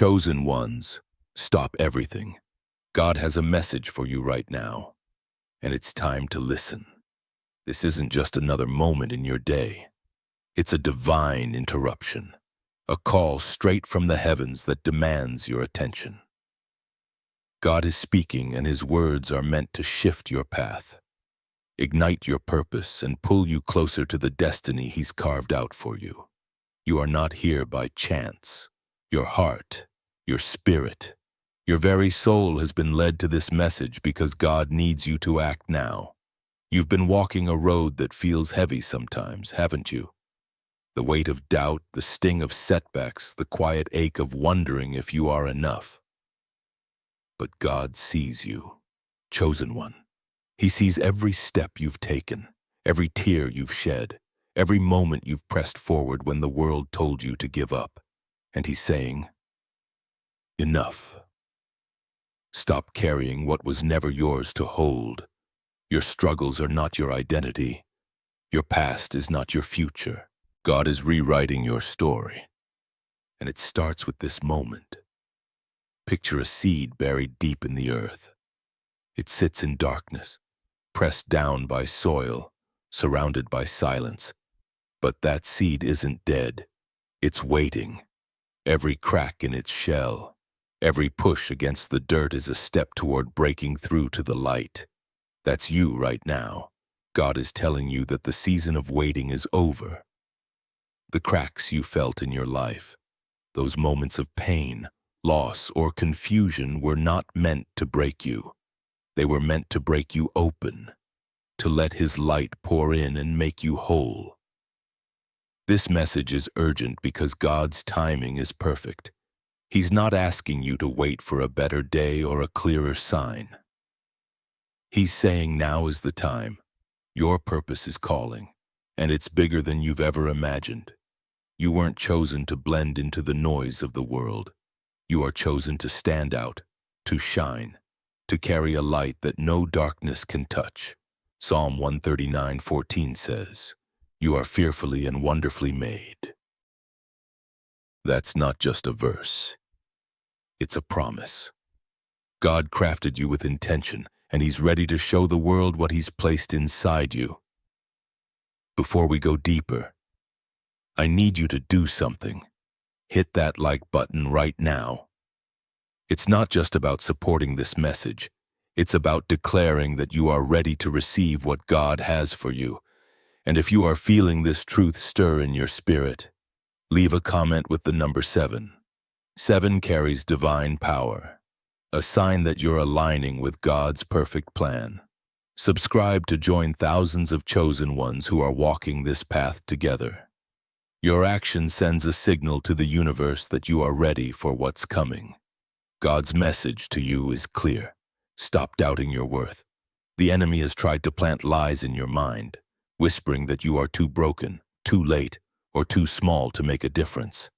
Chosen ones, stop everything. God has a message for you right now, and it's time to listen. This isn't just another moment in your day. It's a divine interruption, a call straight from the heavens that demands your attention. God is speaking, and His words are meant to shift your path, ignite your purpose, and pull you closer to the destiny He's carved out for you. You are not here by chance. Your heart, your spirit, your very soul has been led to this message because God needs you to act now. You've been walking a road that feels heavy sometimes, haven't you? The weight of doubt, the sting of setbacks, the quiet ache of wondering if you are enough. But God sees you, chosen one. He sees every step you've taken, every tear you've shed, every moment you've pressed forward when the world told you to give up. And He's saying, enough. Stop carrying what was never yours to hold. Your struggles are not your identity. Your past is not your future. God is rewriting your story. And it starts with this moment. Picture a seed buried deep in the earth. It sits in darkness, pressed down by soil, surrounded by silence. But that seed isn't dead. It's waiting. Every crack in its shell, every push against the dirt is a step toward breaking through to the light. That's you right now. God is telling you that the season of waiting is over. The cracks you felt in your life, those moments of pain, loss, or confusion were not meant to break you. They were meant to break you open, to let His light pour in and make you whole. This message is urgent because God's timing is perfect. He's not asking you to wait for a better day or a clearer sign. He's saying now is the time. Your purpose is calling, and it's bigger than you've ever imagined. You weren't chosen to blend into the noise of the world. You are chosen to stand out, to shine, to carry a light that no darkness can touch. Psalm 139:14 says, "You are fearfully and wonderfully made." That's not just a verse. It's a promise. God crafted you with intention, and He's ready to show the world what He's placed inside you. Before we go deeper, I need you to do something. Hit that like button right now. It's not just about supporting this message. It's about declaring that you are ready to receive what God has for you. And if you are feeling this truth stir in your spirit, leave a comment with the number 7. 7 carries divine power, a sign that you're aligning with God's perfect plan. Subscribe to join thousands of chosen ones who are walking this path together. Your action sends a signal to the universe that you are ready for what's coming. God's message to you is clear. Stop doubting your worth. The enemy has tried to plant lies in your mind, whispering that you are too broken, too late, or too small to make a difference.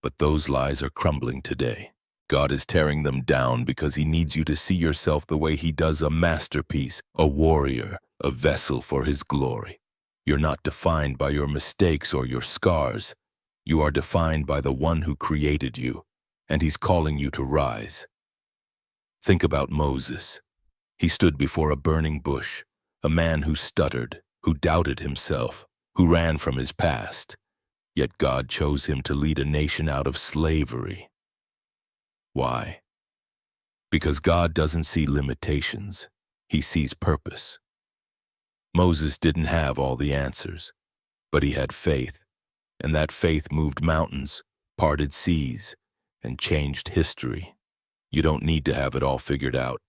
But those lies are crumbling today. God is tearing them down because He needs you to see yourself the way He does a masterpiece, a warrior, a vessel for His glory. You're not defined by your mistakes or your scars. You are defined by the one who created you, and He's calling you to rise. Think about Moses. He stood before a burning bush, a man who stuttered, who doubted himself, who ran from his past. Yet God chose him to lead a nation out of slavery. Why? Because God doesn't see limitations. He sees purpose. Moses didn't have all the answers, but he had faith, and that faith moved mountains, parted seas, and changed history. You don't need to have it all figured out.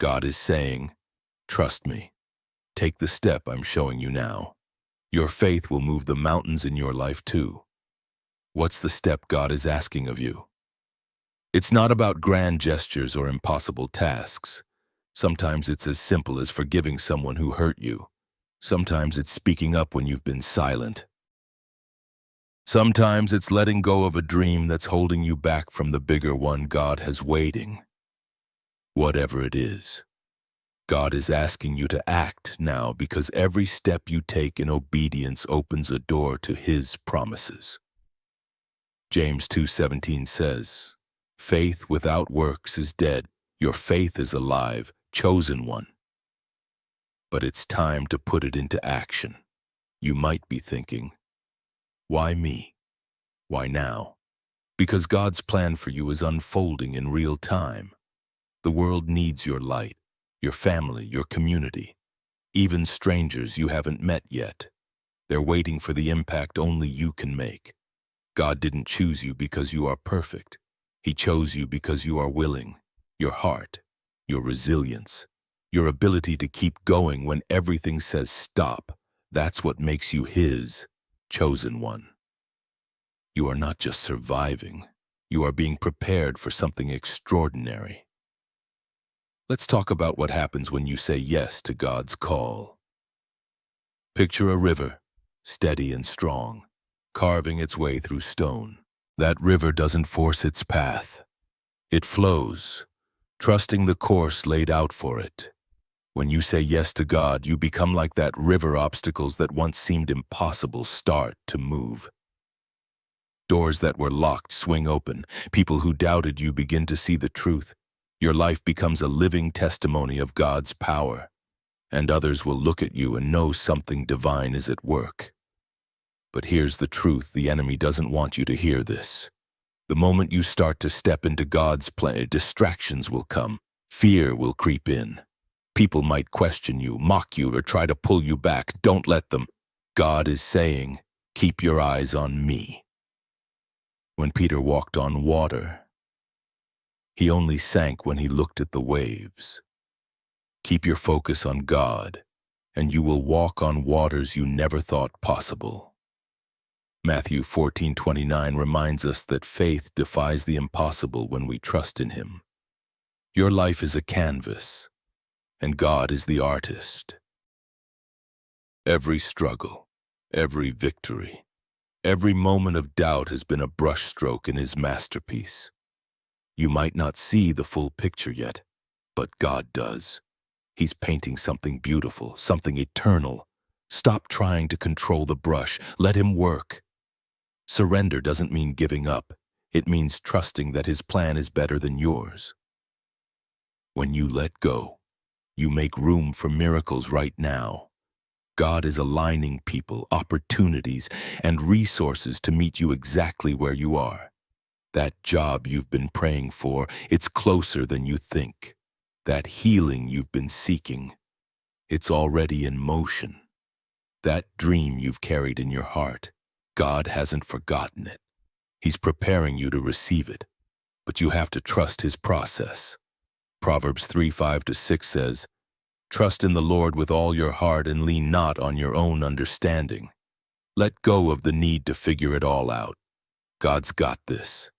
God is saying, trust me. Take the step I'm showing you now. Your faith will move the mountains in your life too. What's the step God is asking of you? It's not about grand gestures or impossible tasks. Sometimes it's as simple as forgiving someone who hurt you. Sometimes it's speaking up when you've been silent. Sometimes it's letting go of a dream that's holding you back from the bigger one God has waiting. Whatever it is, God is asking you to act now because every step you take in obedience opens a door to His promises. James 2:17 says, Faith without works is dead. Your faith is alive, chosen one. But it's time to put it into action. You might be thinking, why me? Why now? Because God's plan for you is unfolding in real time. The world needs your light, your family, your community, even strangers you haven't met yet. They're waiting for the impact only you can make. God didn't choose you because you are perfect. He chose you because you are willing. Your heart, your resilience, your ability to keep going when everything says stop, that's what makes you His chosen one. You are not just surviving. You are being prepared for something extraordinary. Let's talk about what happens when you say yes to God's call. Picture a river, steady and strong, carving its way through stone. That river doesn't force its path. It flows, trusting the course laid out for it. When you say yes to God, you become like that river. Obstacles that once seemed impossible start to move. Doors that were locked swing open. People who doubted you begin to see the truth. Your life becomes a living testimony of God's power, and others will look at you and know something divine is at work. But here's the truth: the enemy doesn't want you to hear this. The moment you start to step into God's plan, distractions will come. Fear will creep in. People might question you, mock you, or try to pull you back. Don't let them. God is saying, keep your eyes on me. When Peter walked on water, he only sank when he looked at the waves. Keep your focus on God, and you will walk on waters you never thought possible. Matthew 14:29 reminds us that faith defies the impossible when we trust in Him. Your life is a canvas, and God is the artist. Every struggle, every victory, every moment of doubt has been a brushstroke in His masterpiece. You might not see the full picture yet, but God does. He's painting something beautiful, something eternal. Stop trying to control the brush. Let Him work. Surrender doesn't mean giving up. It means trusting that His plan is better than yours. When you let go, you make room for miracles right now. God is aligning people, opportunities, and resources to meet you exactly where you are. That job you've been praying for, it's closer than you think. That healing you've been seeking, it's already in motion. That dream you've carried in your heart, God hasn't forgotten it. He's preparing you to receive it, but you have to trust His process. Proverbs 3:5-6 says, "Trust in the Lord with all your heart and lean not on your own understanding." Let go of the need to figure it all out. God's got this.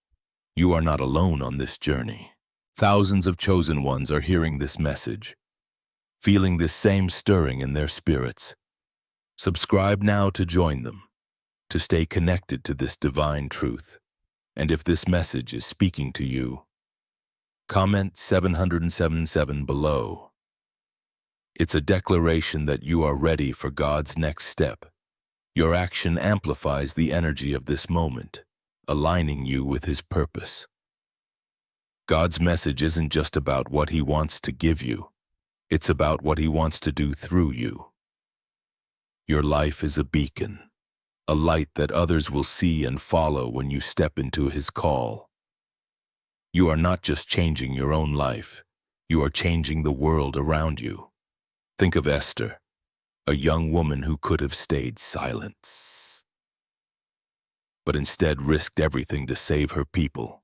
You are not alone on this journey. Thousands of chosen ones are hearing this message, feeling this same stirring in their spirits. Subscribe now to join them, to stay connected to this divine truth. And if this message is speaking to you, comment 777 below. It's a declaration that you are ready for God's next step. Your action amplifies the energy of this moment, aligning you with His purpose. God's message isn't just about what He wants to give you. It's about what He wants to do through you. Your life is a beacon, a light that others will see and follow when you step into His call. You are not just changing your own life, you are changing the world around you. Think of Esther, a young woman who could have stayed silent, but instead risked everything to save her people.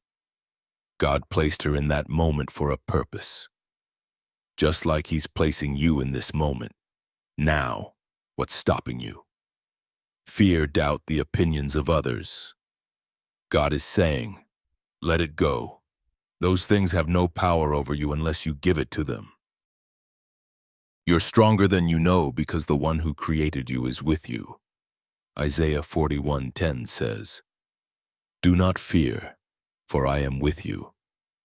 God placed her in that moment for a purpose. Just like He's placing you in this moment. Now, what's stopping you? Fear, doubt, the opinions of others. God is saying, let it go. Those things have no power over you unless you give it to them. You're stronger than you know because the one who created you is with you. Isaiah 41:10 says, "Do not fear, for I am with you.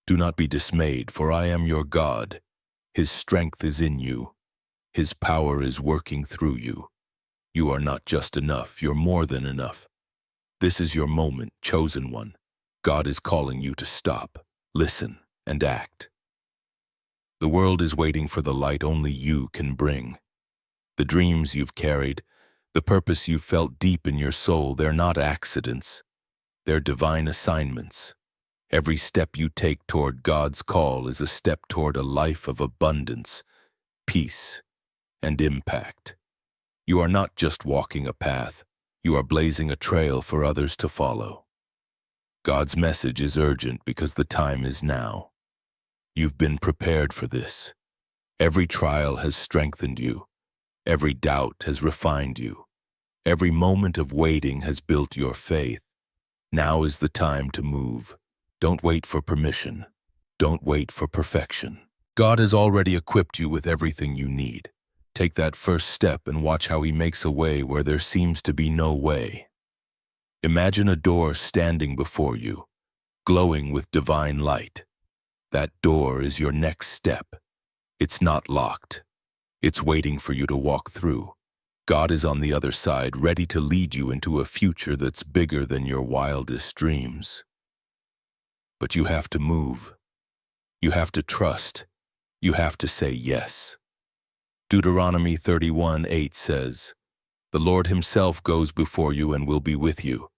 Do not be dismayed, for I am your God. His strength is in you. His power is working through you. You are not just enough, you're more than enough. This is your moment, chosen one. God is calling you to stop, Listen and act. The world is waiting for the light only you can bring. The dreams you've carried, the purpose you've felt deep in your soul, they're not accidents. They're divine assignments. Every step you take toward God's call is a step toward a life of abundance, peace, and impact. You are not just walking a path, you are blazing a trail for others to follow. God's message is urgent because the time is now. You've been prepared for this. Every trial has strengthened you. Every doubt has refined you. Every moment of waiting has built your faith. Now is the time to move. Don't wait for permission. Don't wait for perfection. God has already equipped you with everything you need. Take that first step and watch how He makes a way where there seems to be no way. Imagine a door standing before you, glowing with divine light. That door is your next step. It's not locked. It's waiting for you to walk through. God is on the other side, ready to lead you into a future that's bigger than your wildest dreams. But you have to move. You have to trust. You have to say yes. Deuteronomy 31:8 says, "The Lord Himself goes before you and will be with you."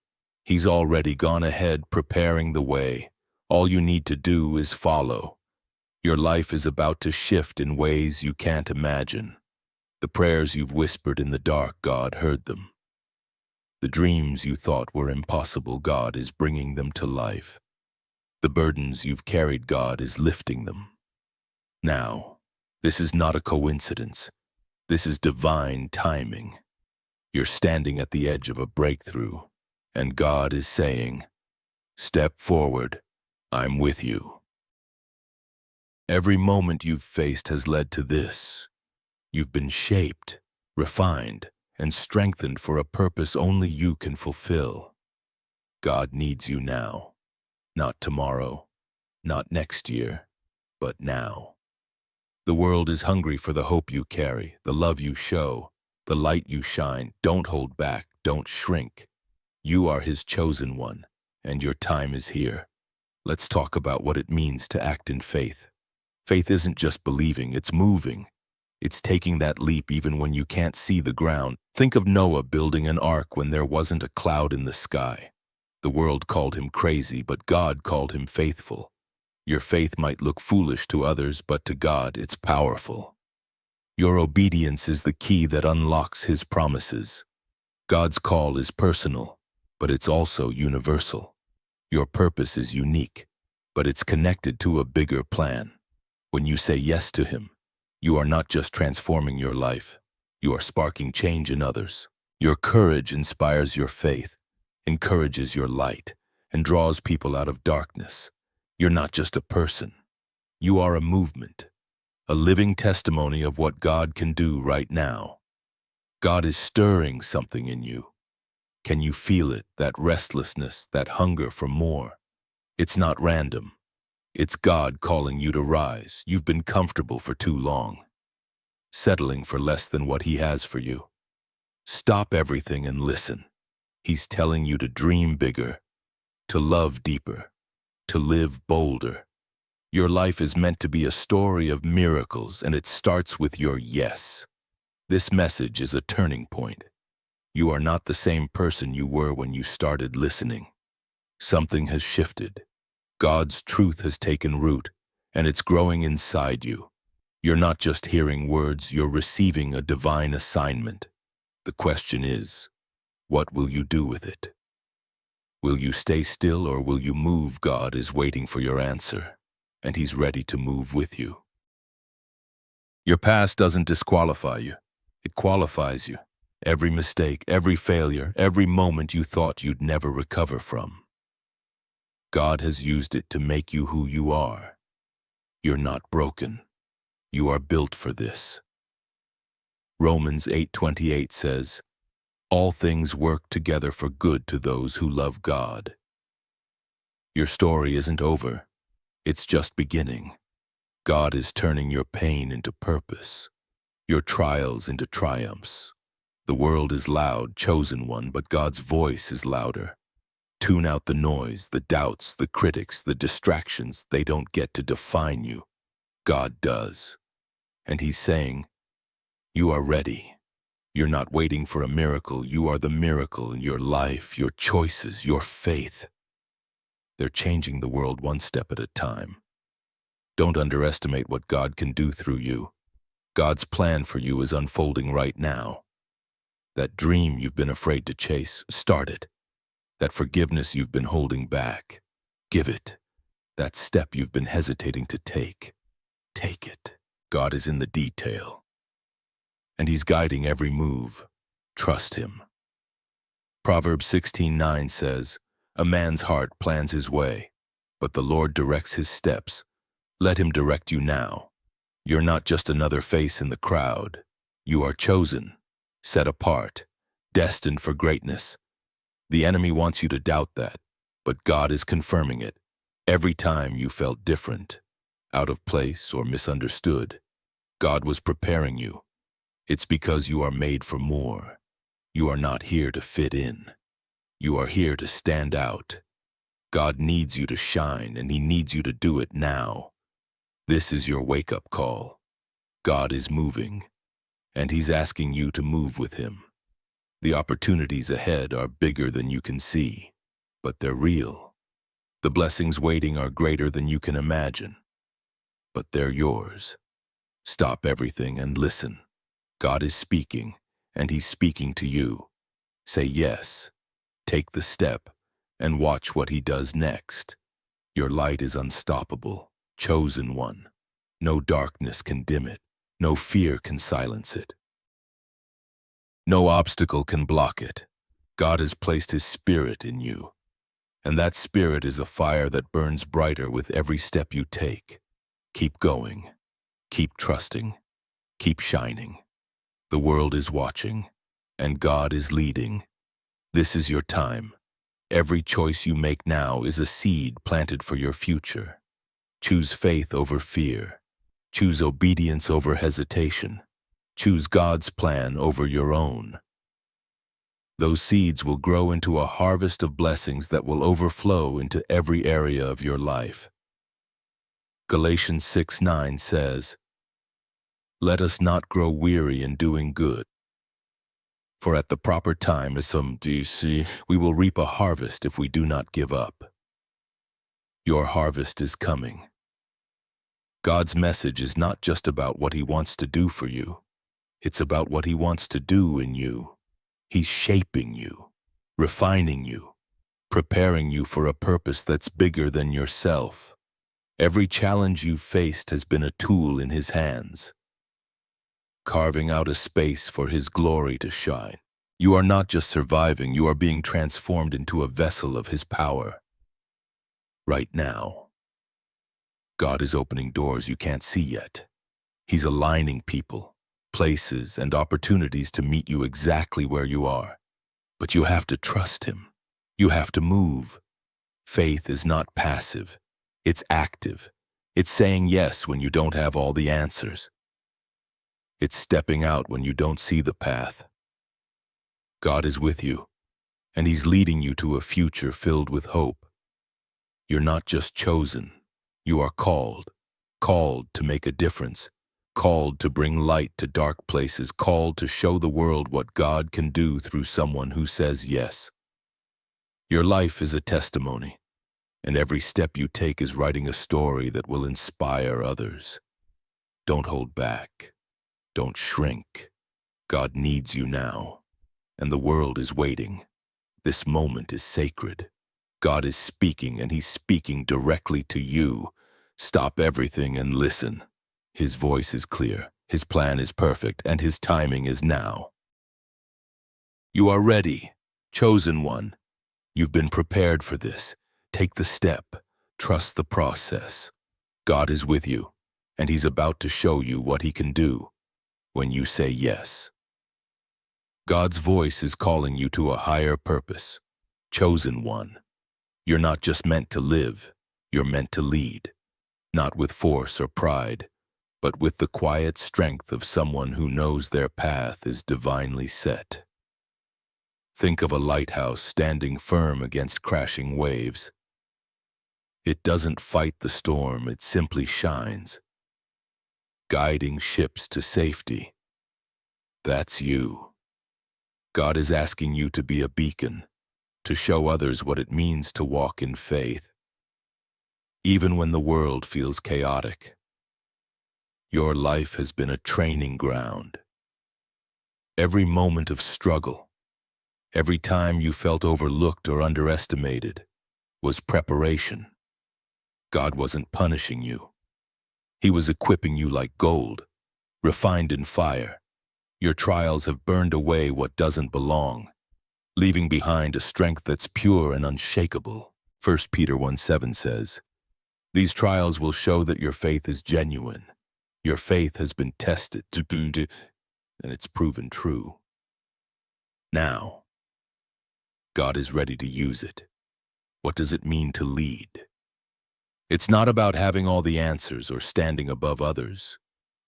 He's already gone ahead, preparing the way. All you need to do is follow. Your life is about to shift in ways you can't imagine. The prayers you've whispered in the dark, God heard them. The dreams you thought were impossible, God is bringing them to life. The burdens you've carried, God is lifting them. Now, this is not a coincidence. This is divine timing. You're standing at the edge of a breakthrough, and God is saying, "Step forward, I'm with you." Every moment you've faced has led to this. You've been shaped, refined, and strengthened for a purpose only you can fulfill. God needs you now. Not tomorrow, not next year, but now. The world is hungry for the hope you carry, the love you show, the light you shine. Don't hold back, don't shrink. You are His chosen one, and your time is here. Let's talk about what it means to act in faith. Faith isn't just believing, it's moving. It's taking that leap even when you can't see the ground. Think of Noah building an ark when there wasn't a cloud in the sky. The world called him crazy, but God called him faithful. Your faith might look foolish to others, but to God it's powerful. Your obedience is the key that unlocks His promises. God's call is personal, but it's also universal. Your purpose is unique, but it's connected to a bigger plan. When you say yes to Him, you are not just transforming your life, you are sparking change in others. Your courage inspires your faith, encourages your light, and draws people out of darkness. You're not just a person. You are a movement, a living testimony of what God can do right now. God is stirring something in you. Can you feel it, that restlessness, that hunger for more? It's not random. It's God calling you to rise. You've been comfortable for too long, settling for less than what He has for you. Stop everything and listen. He's telling you to dream bigger, to love deeper, to live bolder. Your life is meant to be a story of miracles, and it starts with your yes. This message is a turning point. You are not the same person you were when you started listening. Something has shifted. God's truth has taken root, and it's growing inside you. You're not just hearing words, you're receiving a divine assignment. The question is, what will you do with it? Will you stay still or will you move? God is waiting for your answer, and He's ready to move with you. Your past doesn't disqualify you. It qualifies you. Every mistake, every failure, every moment you thought you'd never recover from. God has used it to make you who you are. You're not broken. You are built for this. Romans 8:28 says, "All things work together for good to those who love God." Your story isn't over. It's just beginning. God is turning your pain into purpose, your trials into triumphs. The world is loud, chosen one, but God's voice is louder. Tune out the noise, the doubts, the critics, the distractions. They don't get to define you. God does. And He's saying, you are ready. You're not waiting for a miracle. You are the miracle in your life, your choices, your faith. They're changing the world one step at a time. Don't underestimate what God can do through you. God's plan for you is unfolding right now. That dream you've been afraid to chase, start it. That forgiveness you've been holding back, give it. That step you've been hesitating to take it. God is in the detail, and He's guiding every move. Trust Him. Proverbs 16:9 says, a man's heart plans his way, but the Lord directs his steps. Let Him direct you now. You're not just another face in the crowd. You are chosen, set apart, destined for greatness. The enemy wants you to doubt that, but God is confirming it. Every time you felt different, out of place, or misunderstood, God was preparing you. It's because you are made for more. You are not here to fit in. You are here to stand out. God needs you to shine, and He needs you to do it now. This is your wake-up call. God is moving, and He's asking you to move with Him. The opportunities ahead are bigger than you can see, but they're real. The blessings waiting are greater than you can imagine, but they're yours. Stop everything and listen. God is speaking, and He's speaking to you. Say yes, take the step, and watch what He does next. Your light is unstoppable, chosen one. No darkness can dim it. No fear can silence it. No obstacle can block it. God has placed His Spirit in you, and that Spirit is a fire that burns brighter with every step you take. Keep going. Keep trusting. Keep shining. The world is watching, and God is leading. This is your time. Every choice you make now is a seed planted for your future. Choose faith over fear. Choose obedience over hesitation. Choose God's plan over your own. Those seeds will grow into a harvest of blessings that will overflow into every area of your life. Galatians 6:9 says, let us not grow weary in doing good, for at the proper time, as some do see, we will reap a harvest if we do not give up. Your harvest is coming. God's message is not just about what He wants to do for you. It's about what He wants to do in you. He's shaping you, refining you, preparing you for a purpose that's bigger than yourself. Every challenge you've faced has been a tool in His hands, carving out a space for His glory to shine. You are not just surviving, you are being transformed into a vessel of His power. Right now, God is opening doors you can't see yet. He's aligning people, places, and opportunities to meet you exactly where you are. But you have to trust Him. You have to move. Faith is not passive. It's active. It's saying yes when you don't have all the answers. It's stepping out when you don't see the path. God is with you, and He's leading you to a future filled with hope. You're not just chosen. You are called to make a difference, called to bring light to dark places, called to show the world what God can do through someone who says yes. Your life is a testimony, and every step you take is writing a story that will inspire others. Don't hold back. Don't shrink. God needs you now, and the world is waiting. This moment is sacred. God is speaking, and He's speaking directly to you. Stop everything and listen. His voice is clear, His plan is perfect, and His timing is now. You are ready, chosen one. You've been prepared for this. Take the step. Trust the process. God is with you, and He's about to show you what He can do when you say yes. God's voice is calling you to a higher purpose. Chosen one. You're not just meant to live, you're meant to lead. Not with force or pride, but with the quiet strength of someone who knows their path is divinely set. Think of a lighthouse standing firm against crashing waves. It doesn't fight the storm, it simply shines, guiding ships to safety. That's you. God is asking you to be a beacon, to show others what it means to walk in faith, even when the world feels chaotic. Your life has been a training ground. Every moment of struggle, every time you felt overlooked or underestimated, was preparation. God wasn't punishing you. He was equipping you like gold, refined in fire. Your trials have burned away what doesn't belong, leaving behind a strength that's pure and unshakable. 1 Peter 1:7 says, "These trials will show that your faith is genuine. Your faith has been tested, and it's proven true. Now, God is ready to use it. What does it mean to lead? It's not about having all the answers or standing above others.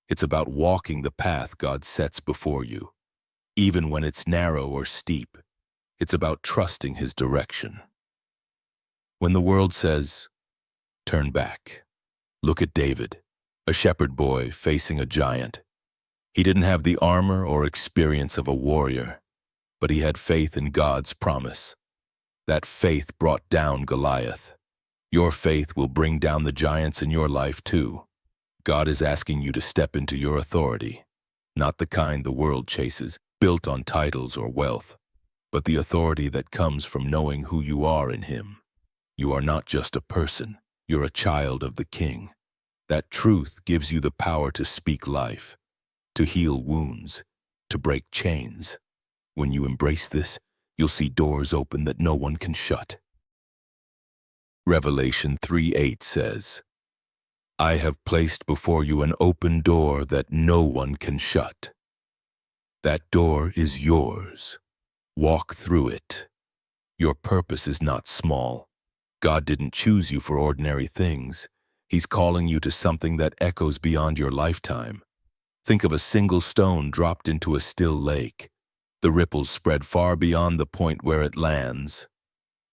It's about walking the path God sets before you, even when it's narrow or steep. It's about trusting His direction. When the world says, 'Turn back,' look at David, a shepherd boy facing a giant. He didn't have the armor or experience of a warrior, but he had faith in God's promise. That faith brought down Goliath. Your faith will bring down the giants in your life too. God is asking you to step into your authority, not the kind the world chases, built on titles or wealth, but the authority that comes from knowing who you are in Him. You are not just a person, you're a child of the King. That truth gives you the power to speak life, to heal wounds, to break chains. When you embrace this, you'll see doors open that no one can shut. Revelation 3:8 says, "I have placed before you an open door that no one can shut." That door is yours. Walk through it. Your purpose is not small. God didn't choose you for ordinary things. He's calling you to something that echoes beyond your lifetime. Think of a single stone dropped into a still lake. The ripples spread far beyond the point where it lands.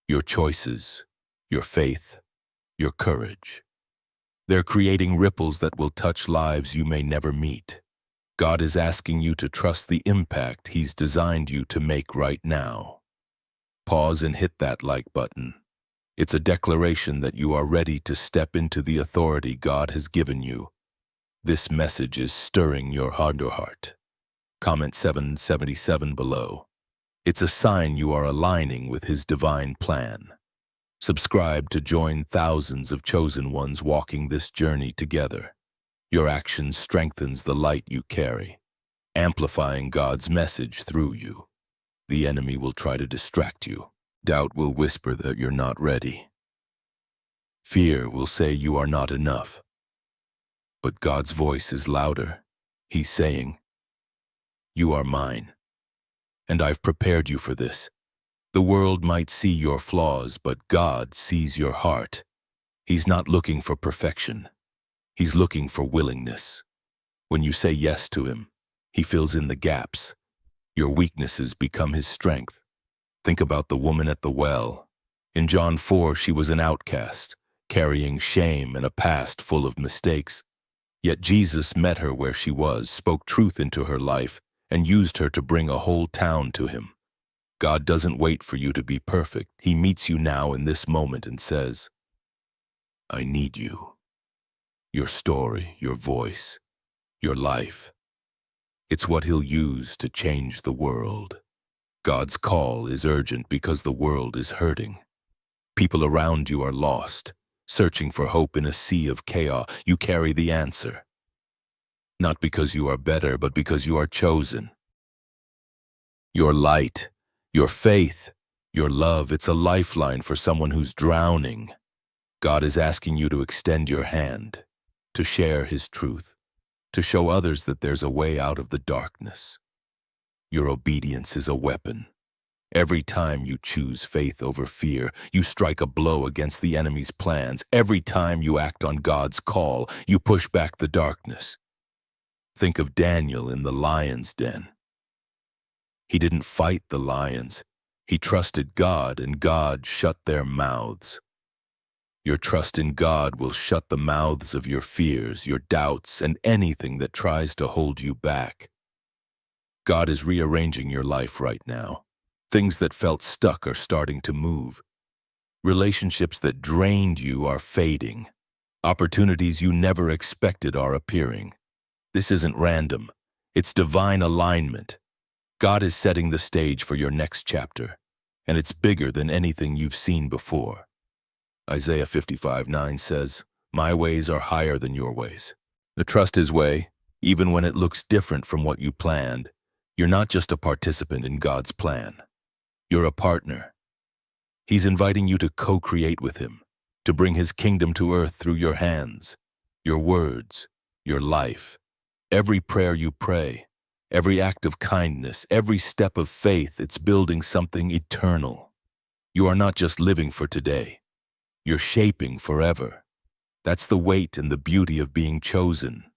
Your choices, your faith, your courage. They're creating ripples that will touch lives you may never meet. God is asking you to trust the impact He's designed you to make right now. Pause and hit that like button. It's a declaration that you are ready to step into the authority God has given you. This message is stirring your heart. Comment 777 below. It's a sign you are aligning with His divine plan. Subscribe to join thousands of chosen ones walking this journey together. Your action strengthens the light you carry, amplifying God's message through you. The enemy will try to distract you. Doubt will whisper that you're not ready. Fear will say you are not enough. But God's voice is louder. He's saying, "You are mine, and I've prepared you for this." The world might see your flaws, but God sees your heart. He's not looking for perfection. He's looking for willingness. When you say yes to Him, He fills in the gaps. Your weaknesses become His strength. Think about the woman at the well. In John 4, she was an outcast, carrying shame and a past full of mistakes. Yet Jesus met her where she was, spoke truth into her life, and used her to bring a whole town to Him. God doesn't wait for you to be perfect. He meets you now in this moment and says, "I need you." Your story, your voice, your life. It's what He'll use to change the world. God's call is urgent because the world is hurting. People around you are lost, searching for hope in a sea of chaos. You carry the answer. Not because you are better, but because you are chosen. Your light, your faith, your love, it's a lifeline for someone who's drowning. God is asking you to extend your hand, to share His truth, to show others that there's a way out of the darkness. Your obedience is a weapon. Every time you choose faith over fear, you strike a blow against the enemy's plans. Every time you act on God's call, you push back the darkness. Think of Daniel in the lion's den. He didn't fight the lions. He trusted God, and God shut their mouths. Your trust in God will shut the mouths of your fears, your doubts, and anything that tries to hold you back. God is rearranging your life right now. Things that felt stuck are starting to move. Relationships that drained you are fading. Opportunities you never expected are appearing. This isn't random. It's divine alignment. God is setting the stage for your next chapter, and it's bigger than anything you've seen before. Isaiah 55:9 says, "My ways are higher than your ways." Trust His way, even when it looks different from what you planned. You're not just a participant in God's plan. You're a partner. He's inviting you to co-create with Him, to bring His kingdom to earth through your hands, your words, your life. Every prayer you pray, every act of kindness, every step of faith, it's building something eternal. You are not just living for today. You're shaping forever. That's the weight and the beauty of being chosen.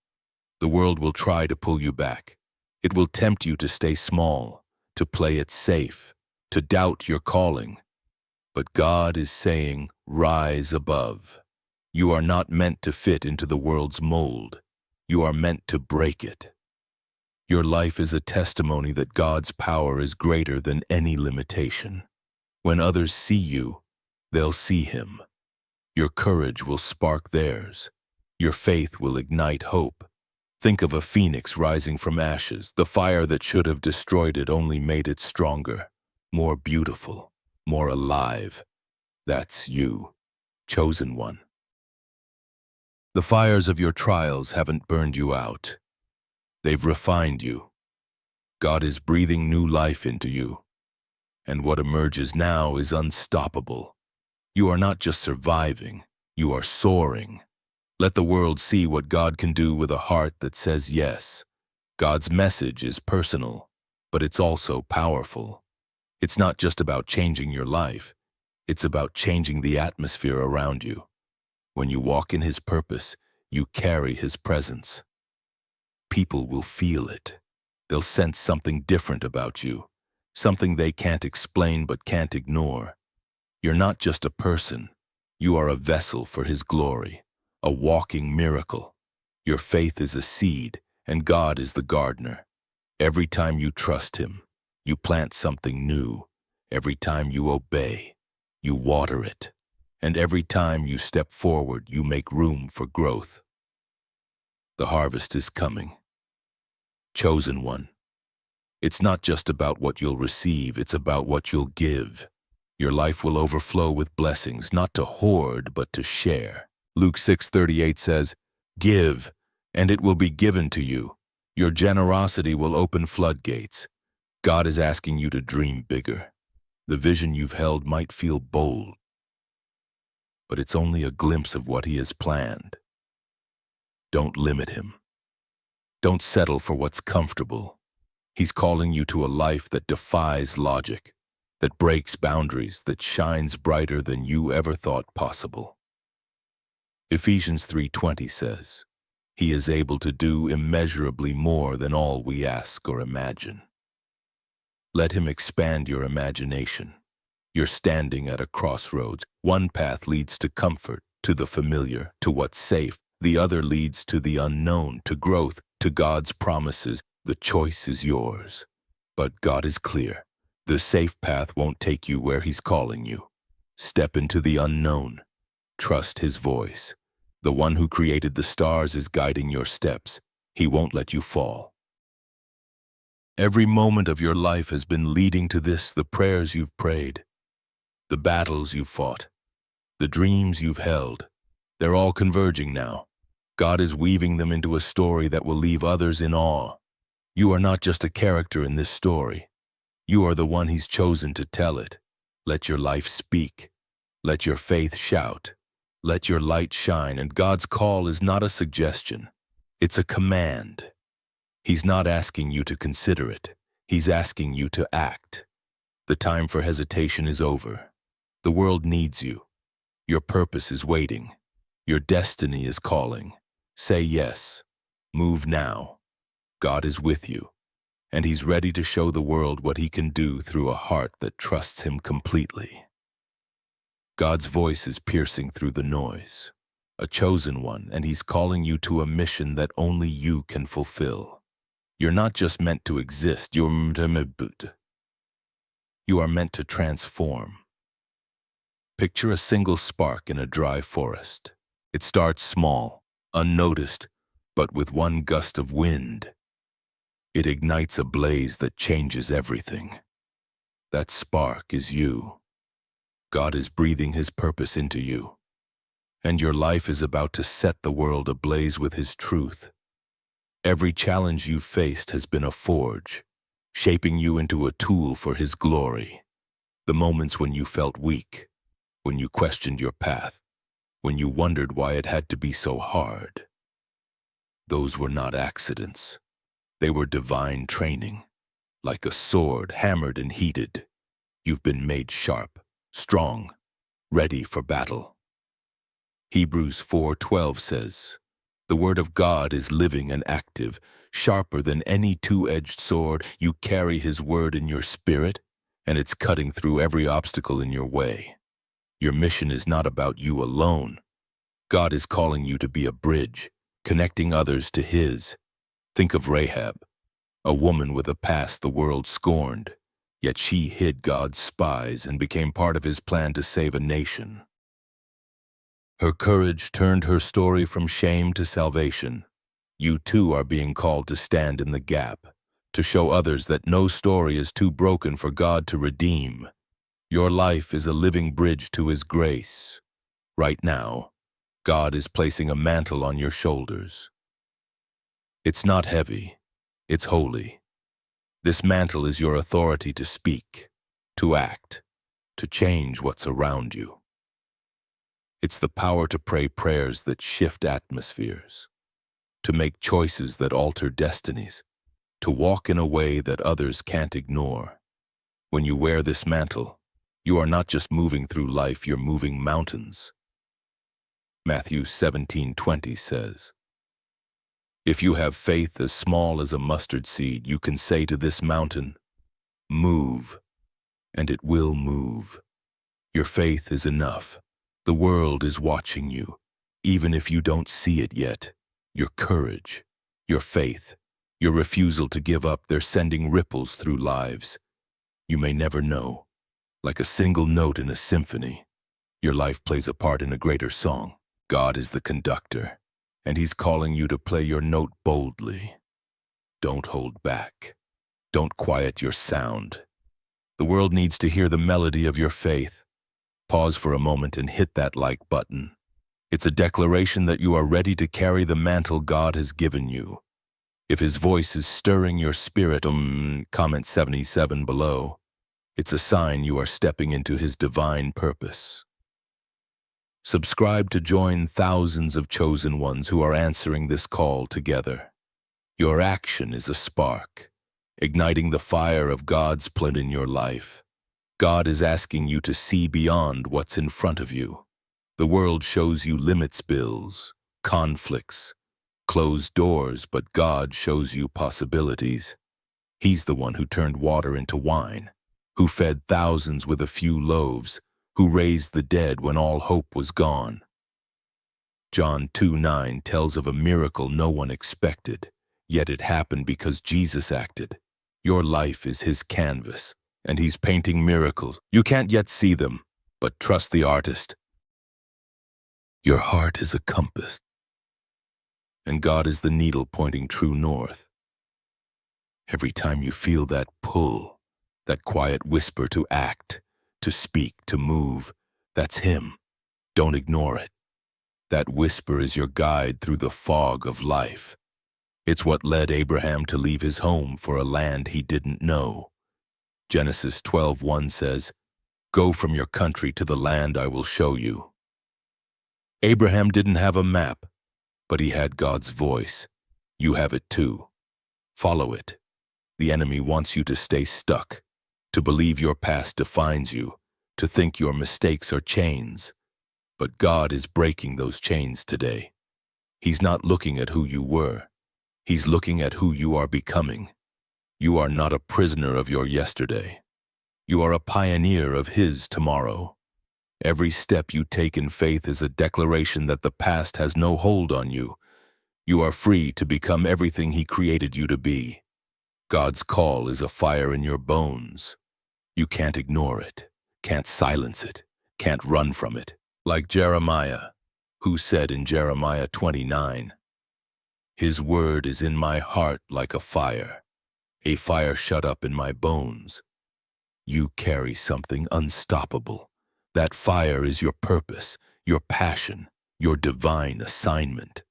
The world will try to pull you back. It will tempt you to stay small, to play it safe, to doubt your calling. But God is saying, rise above. You are not meant to fit into the world's mold. You are meant to break it. Your life is a testimony that God's power is greater than any limitation. When others see you, they'll see Him. Your courage will spark theirs. Your faith will ignite hope. Think of a phoenix rising from ashes. The fire that should have destroyed it only made it stronger, more beautiful, more alive. That's you, chosen one. The fires of your trials haven't burned you out. They've refined you. God is breathing new life into you, and what emerges now is unstoppable. You are not just surviving, you are soaring. Let the world see what God can do with a heart that says yes. God's message is personal, but it's also powerful. It's not just about changing your life, it's about changing the atmosphere around you. When you walk in His purpose, you carry His presence. People will feel it. They'll sense something different about you, something they can't explain but can't ignore. You're not just a person. You are a vessel for His glory, a walking miracle. Your faith is a seed, and God is the gardener. Every time you trust Him, you plant something new. Every time you obey, you water it. And every time you step forward, you make room for growth. The harvest is coming. Chosen one. It's not just about what you'll receive, it's about what you'll give. Your life will overflow with blessings, not to hoard, but to share. Luke 6:38 says, "Give, and it will be given to you. Your generosity will open floodgates." God is asking you to dream bigger. The vision you've held might feel bold, but it's only a glimpse of what He has planned. Don't limit Him. Don't settle for what's comfortable. He's calling you to a life that defies logic, that breaks boundaries, that shines brighter than you ever thought possible. Ephesians 3:20 says, "He is able to do immeasurably more than all we ask or imagine." Let Him expand your imagination. You're standing at a crossroads. One path leads to comfort, to the familiar, to what's safe. The other leads to the unknown, to growth, to God's promises. The choice is yours. But God is clear. The safe path won't take you where He's calling you. Step into the unknown. Trust His voice. The one who created the stars is guiding your steps. He won't let you fall. Every moment of your life has been leading to this, the prayers you've prayed, the battles you've fought, the dreams you've held. They're all converging now. God is weaving them into a story that will leave others in awe. You are not just a character in this story. You are the one He's chosen to tell it. Let your life speak. Let your faith shout. Let your light shine. And God's call is not a suggestion. It's a command. He's not asking you to consider it. He's asking you to act. The time for hesitation is over. The world needs you. Your purpose is waiting. Your destiny is calling. Say yes. Move now. God is with you. and he's ready to show the world what he can do through a heart that trusts him completely. God's voice is piercing through the noise, a chosen one, and he's calling you to a mission that only you can fulfill. You're not just meant to exist, you are meant to transform. Picture a single spark in a dry forest. It starts small, unnoticed, but with one gust of wind, it ignites a blaze that changes everything. That spark is you. God is breathing his purpose into you, and your life is about to set the world ablaze with his truth. Every challenge you've faced has been a forge, shaping you into a tool for his glory. The moments when you felt weak, when you questioned your path, when you wondered why it had to be so hard, those were not accidents. They were divine training. Like a sword hammered and heated, you've been made sharp, strong, ready for battle. Hebrews 4:12 says, "The word of God is living and active, sharper than any two-edged sword. You carry his word in your spirit, and it's cutting through every obstacle in your way." Your mission is not about you alone. God is calling you to be a bridge, connecting others to his. Think of Rahab, a woman with a past the world scorned, yet she hid God's spies and became part of his plan to save a nation. Her courage turned her story from shame to salvation. You too are being called to stand in the gap, to show others that no story is too broken for God to redeem. Your life is a living bridge to his grace. Right now, God is placing a mantle on your shoulders. It's not heavy, it's holy. This mantle is your authority to speak, to act, to change what's around you. It's the power to pray prayers that shift atmospheres, to make choices that alter destinies, to walk in a way that others can't ignore. When you wear this mantle, you are not just moving through life, you're moving mountains. Matthew 17:20 says, "If you have faith as small as a mustard seed, you can say to this mountain, 'Move,' and it will move." Your faith is enough. The world is watching you, even if you don't see it yet. Your courage, your faith, your refusal to give up, they're sending ripples through lives. You may never know. Like a single note in a symphony, your life plays a part in a greater song. God is the conductor, and he's calling you to play your note boldly. Don't hold back. Don't quiet your sound. The world needs to hear the melody of your faith. Pause for a moment and hit that like button. It's a declaration that you are ready to carry the mantle God has given you. If his voice is stirring your spirit, comment 77 below. It's a sign you are stepping into his divine purpose. Subscribe to join thousands of chosen ones who are answering this call together. Your action is a spark, igniting the fire of God's plan in your life. God is asking you to see beyond what's in front of you. The world shows you limits, bills, conflicts, closed doors, but God shows you possibilities. He's the one who turned water into wine, who fed thousands with a few loaves, who raised the dead when all hope was gone. John 2:9 tells of a miracle no one expected, yet it happened because Jesus acted. Your life is his canvas, and he's painting miracles. You can't yet see them, but trust the artist. Your heart is a compass, and God is the needle pointing true north. Every time you feel that pull, that quiet whisper to act, to speak, to move, that's him. Don't ignore it. That whisper is your guide through the fog of life. It's what led Abraham to leave his home for a land he didn't know. Genesis 12:1 says, "Go from your country to the land I will show you." Abraham didn't have a map, but he had God's voice. You have it too. Follow it. The enemy wants you to stay stuck, to believe your past defines you, to think your mistakes are chains. But God is breaking those chains today. He's not looking at who you were. He's looking at who you are becoming. You are not a prisoner of your yesterday. You are a pioneer of His tomorrow. Every step you take in faith is a declaration that the past has no hold on you. You are free to become everything He created you to be. God's call is a fire in your bones. You can't ignore it, can't silence it, can't run from it. Like Jeremiah, who said in Jeremiah 29, His word is in my heart like a fire shut up in my bones. You carry something unstoppable. That fire is your purpose, your passion, your divine assignment.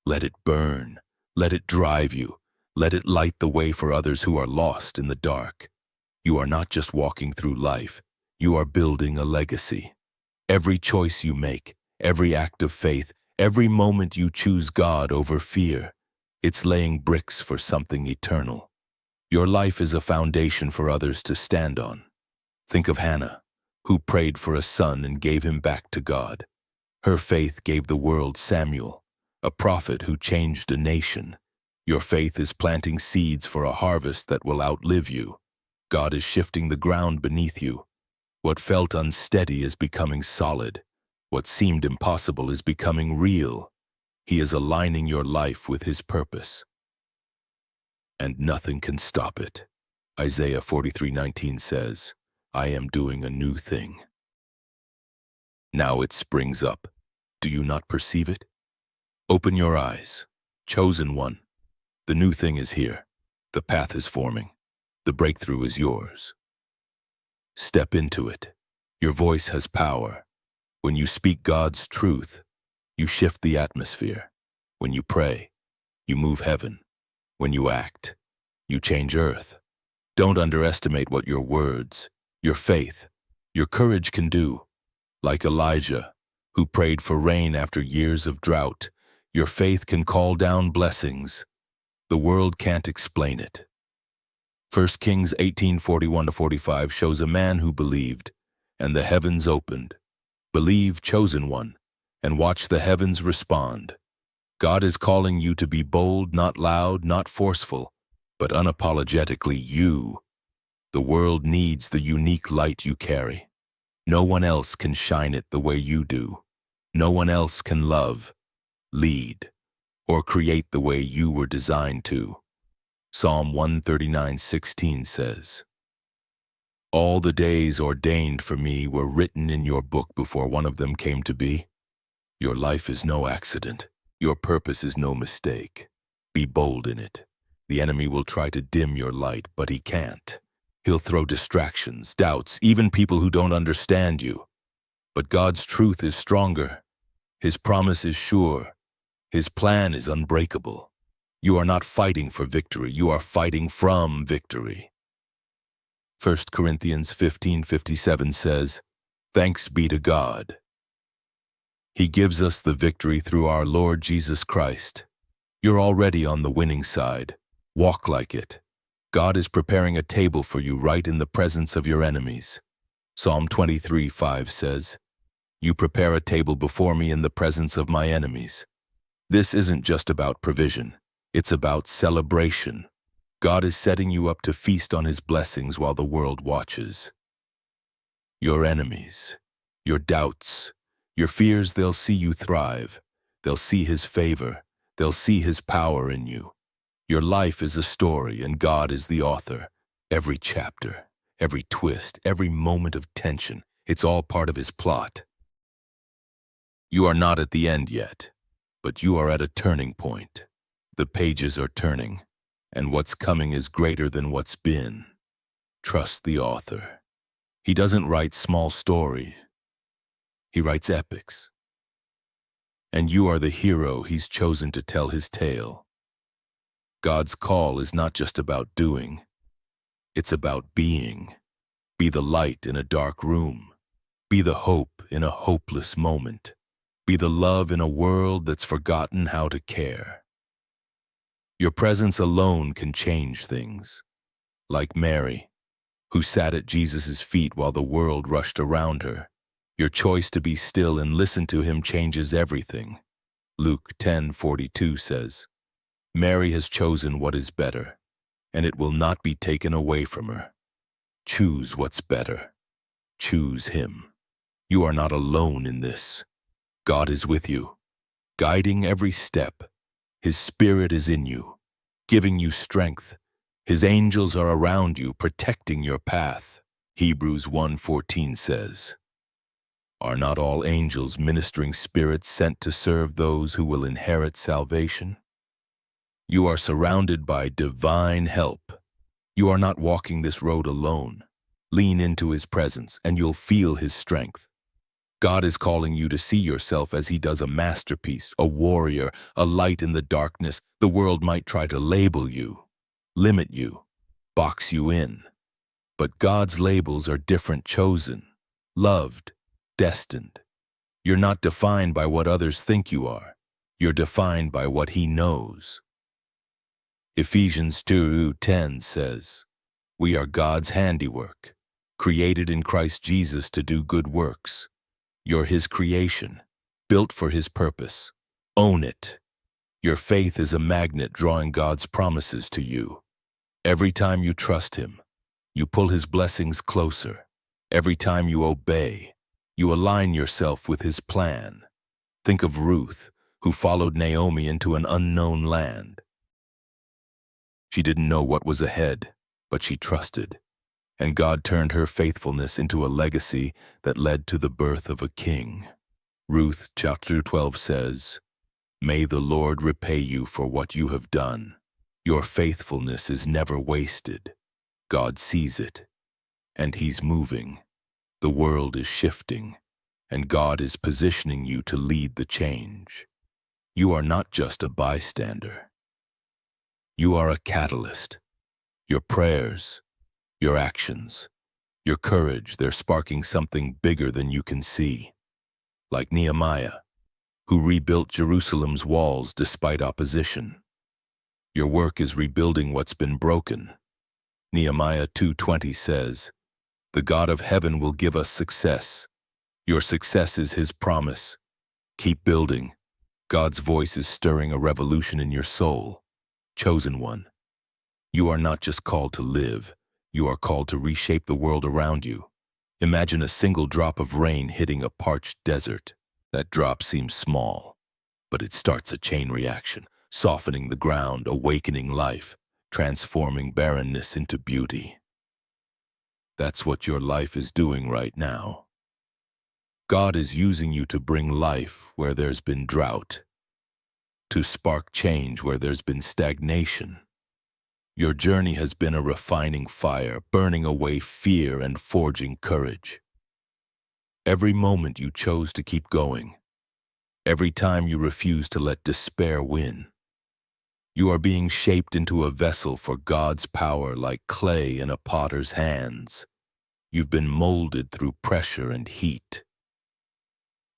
Let it burn. Let it drive you. Let it light the way for others who are lost in the dark. You are not just walking through life. You are building a legacy. Every choice you make, every act of faith, every moment you choose God over fear, it's laying bricks for something eternal. Your life is a foundation for others to stand on. Think of Hannah, who prayed for a son and gave him back to God. Her faith gave the world Samuel, a prophet who changed a nation. Your faith is planting seeds for a harvest that will outlive you. God is shifting the ground beneath you. What felt unsteady is becoming solid. What seemed impossible is becoming real. He is aligning your life with His purpose. And nothing can stop it. Isaiah 43:19 says, I am doing a new thing. Now it springs up. Do you not perceive it? Open your eyes. Chosen one. The new thing is here. The path is forming. The breakthrough is yours. Step into it. Your voice has power. When you speak God's truth, you shift the atmosphere. When you pray, you move heaven. When you act, you change earth. Don't underestimate what your words, your faith, your courage can do. Like Elijah, who prayed for rain after years of drought, your faith can call down blessings. The world can't explain it. 1 Kings 18:41-45 shows a man who believed, and the heavens opened. Believe, chosen one, and watch the heavens respond. God is calling you to be bold, not loud, not forceful, but unapologetically you. The world needs the unique light you carry. No one else can shine it the way you do. No one else can love, lead, or create the way you were designed to. Psalm 139:16 says, All the days ordained for me were written in your book before one of them came to be. Your life is no accident. Your purpose is no mistake. Be bold in it. The enemy will try to dim your light, but he can't. He'll throw distractions, doubts, even people who don't understand you. But God's truth is stronger. His promise is sure. His plan is unbreakable. You are not fighting for victory. You are fighting from victory. 1 Corinthians 15:57 says, Thanks be to God. He gives us the victory through our Lord Jesus Christ. You're already on the winning side. Walk like it. God is preparing a table for you right in the presence of your enemies. Psalm 23:5 says, You prepare a table before me in the presence of my enemies. This isn't just about provision. It's about celebration. God is setting you up to feast on His blessings while the world watches. Your enemies, your doubts, your fears, they'll see you thrive. They'll see His favor. They'll see His power in you. Your life is a story, and God is the author. Every chapter, every twist, every moment of tension, it's all part of His plot. You are not at the end yet, but you are at a turning point. The pages are turning, and what's coming is greater than what's been. Trust the author. He doesn't write small stories. He writes epics. And you are the hero He's chosen to tell His tale. God's call is not just about doing. It's about being. Be the light in a dark room. Be the hope in a hopeless moment. Be the love in a world that's forgotten how to care. Your presence alone can change things. Like Mary, who sat at Jesus' feet while the world rushed around her. Your choice to be still and listen to Him changes everything. Luke 10:42 says, Mary has chosen what is better, and it will not be taken away from her. Choose what's better. Choose Him. You are not alone in this. God is with you, guiding every step. His Spirit is in you, giving you strength. His angels are around you, protecting your path. Hebrews 1:14 says, "Are not all angels ministering spirits sent to serve those who will inherit salvation?" You are surrounded by divine help. You are not walking this road alone. Lean into His presence and you'll feel His strength. God is calling you to see yourself as He does a masterpiece, a warrior, a light in the darkness. The world might try to label you, limit you, box you in. But God's labels are different, chosen, loved, destined. You're not defined by what others think you are. You're defined by what He knows. Ephesians 2:10 says, "We are God's handiwork, created in Christ Jesus to do good works." You're His creation, built for His purpose. Own it. Your faith is a magnet drawing God's promises to you. Every time you trust Him, you pull His blessings closer. Every time you obey, you align yourself with His plan. Think of Ruth, who followed Naomi into an unknown land. She didn't know what was ahead, but she trusted. And God turned her faithfulness into a legacy that led to the birth of a king. Ruth chapter 12 says, "May the Lord repay you for what you have done. Your faithfulness is never wasted. God sees it, and He's moving. The world is shifting, and God is positioning you to lead the change. You are not just a bystander. You are a catalyst. Your prayers, your actions, your courage, they're sparking something bigger than you can see. Like Nehemiah, who rebuilt Jerusalem's walls despite opposition. Your work is rebuilding what's been broken. Nehemiah 2:20 says, "The God of heaven will give us success." Your success is His promise. Keep building. God's voice is stirring a revolution in your soul. Chosen one. You are not just called to live. You are called to reshape the world around you. Imagine a single drop of rain hitting a parched desert. That drop seems small, but it starts a chain reaction, softening the ground, awakening life, transforming barrenness into beauty. That's what your life is doing right now. God is using you to bring life where there's been drought, to spark change where there's been stagnation. Your journey has been a refining fire, burning away fear and forging courage. Every moment you chose to keep going, every time you refused to let despair win, you are being shaped into a vessel for God's power like clay in a potter's hands. You've been molded through pressure and heat.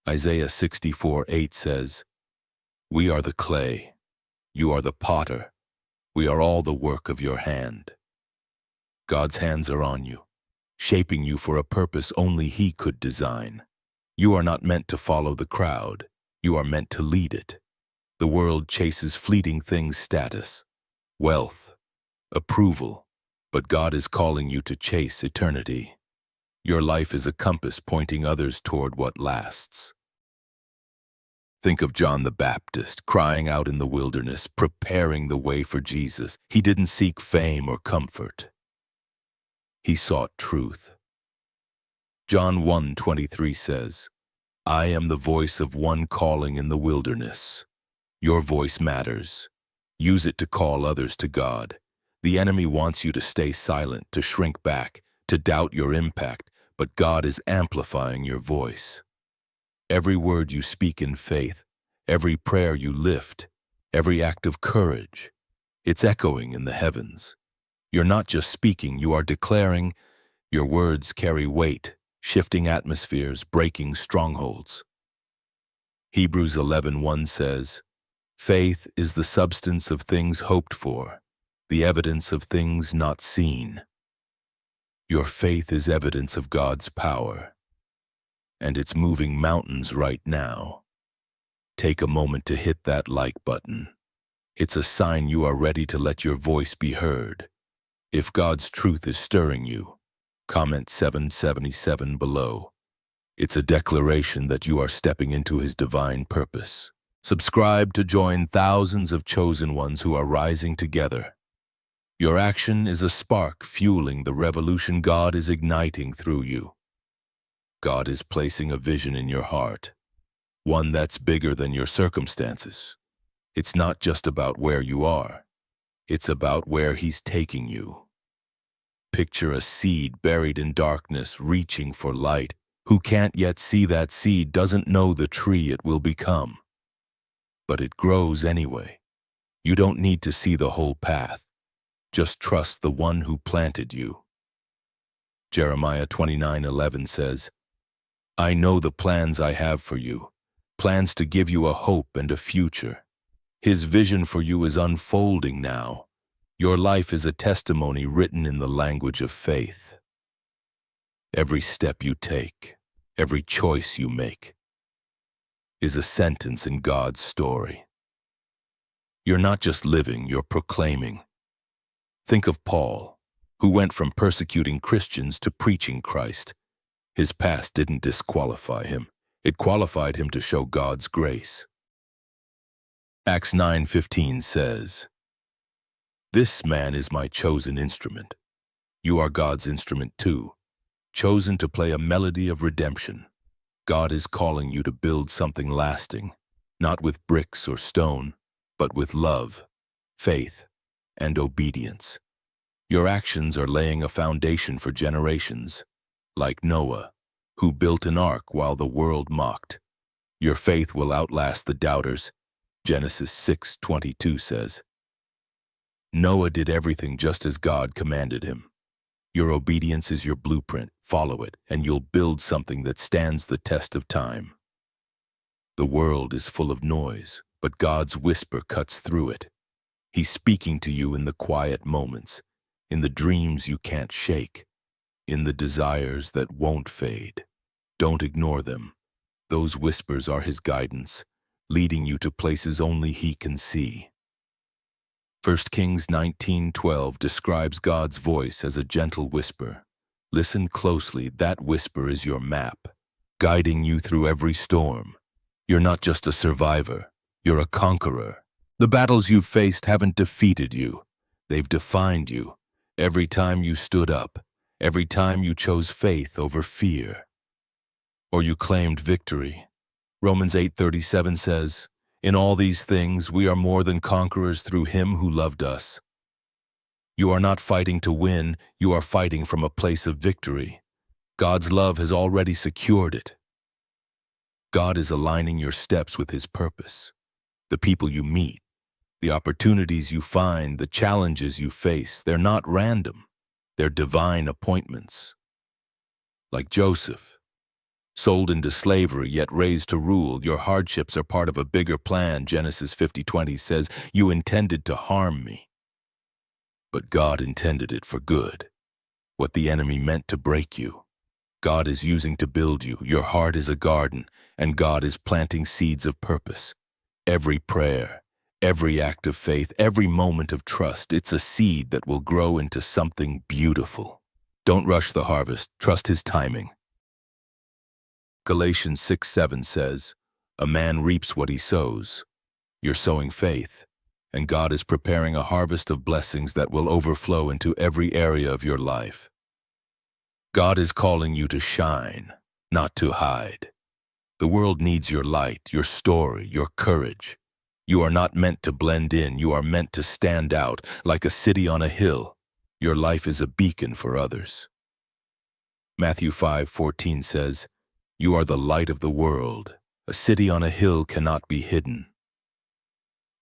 Isaiah 64:8 says, "We are the clay, you are the potter, we are all the work of your hand." God's hands are on you, shaping you for a purpose only He could design. You are not meant to follow the crowd, you are meant to lead it. The world chases fleeting things, status, wealth, approval, but God is calling you to chase eternity. Your life is a compass pointing others toward what lasts. Think of John the Baptist crying out in the wilderness, preparing the way for Jesus. He didn't seek fame or comfort. He sought truth. John 1:23 says, "I am the voice of one calling in the wilderness." Your voice matters. Use it to call others to God. The enemy wants you to stay silent, to shrink back, to doubt your impact, but God is amplifying your voice. Every word you speak in faith, every prayer you lift, every act of courage, it's echoing in the heavens. You're not just speaking, you are declaring. Your words carry weight, shifting atmospheres, breaking strongholds. Hebrews 11:1 says, "Faith is the substance of things hoped for, the evidence of things not seen." Your faith is evidence of God's power, and it's moving mountains right now. Take a moment to hit that like button. It's a sign you are ready to let your voice be heard. If God's truth is stirring you, comment 777 below. It's a declaration that you are stepping into His divine purpose. Subscribe to join thousands of chosen ones who are rising together. Your action is a spark fueling the revolution God is igniting through you. God is placing a vision in your heart, one that's bigger than your circumstances. It's not just about where you are. It's about where He's taking you. Picture a seed buried in darkness, reaching for light. Who can't yet see that seed doesn't know the tree it will become. But it grows anyway. You don't need to see the whole path. Just trust the one who planted you. Jeremiah 29:11 says, I know the plans I have for you, plans to give you a hope and a future. His vision for you is unfolding now. Your life is a testimony written in the language of faith. Every step you take, every choice you make, is a sentence in God's story. You're not just living, you're proclaiming. Think of Paul, who went from persecuting Christians to preaching Christ. His past didn't disqualify him. It qualified him to show God's grace. Acts 9:15 says, This man is my chosen instrument. You are God's instrument too, chosen to play a melody of redemption. God is calling you to build something lasting, not with bricks or stone, but with love, faith, and obedience. Your actions are laying a foundation for generations, like Noah, who built an ark while the world mocked. Your faith will outlast the doubters. Genesis 6:22 says, Noah did everything just as God commanded him. Your obedience is your blueprint. Follow it, and you'll build something that stands the test of time. The world is full of noise, but God's whisper cuts through it. He's speaking to you in the quiet moments, in the dreams you can't shake, in the desires that won't fade. Don't ignore them. Those whispers are His guidance, leading you to places only He can see. 1 Kings 19:12 describes God's voice as a gentle whisper. Listen closely, that whisper is your map, guiding you through every storm. You're not just a survivor, you're a conqueror. The battles you've faced haven't defeated you, they've defined you. Every time you stood up, every time you chose faith over fear, or you claimed victory. Romans 8:37 says, In all these things we are more than conquerors through Him who loved us. You are not fighting to win, you are fighting from a place of victory. God's love has already secured it. God is aligning your steps with His purpose. The people you meet, the opportunities you find, the challenges you face, they're not random. They're divine appointments. Like Joseph, sold into slavery yet raised to rule, your hardships are part of a bigger plan. Genesis 50:20 says, You intended to harm me, but God intended it for good. What the enemy meant to break you, God is using to build you. Your heart is a garden, and God is planting seeds of purpose. Every prayer, every act of faith, every moment of trust, it's a seed that will grow into something beautiful. Don't rush the harvest, trust His timing. Galatians 6:7 says, A man reaps what he sows. You're sowing faith, and God is preparing a harvest of blessings that will overflow into every area of your life. God is calling you to shine, not to hide. The world needs your light, your story, your courage. You are not meant to blend in, you are meant to stand out like a city on a hill. Your life is a beacon for others. Matthew 5:14 says, You are the light of the world. A city on a hill cannot be hidden.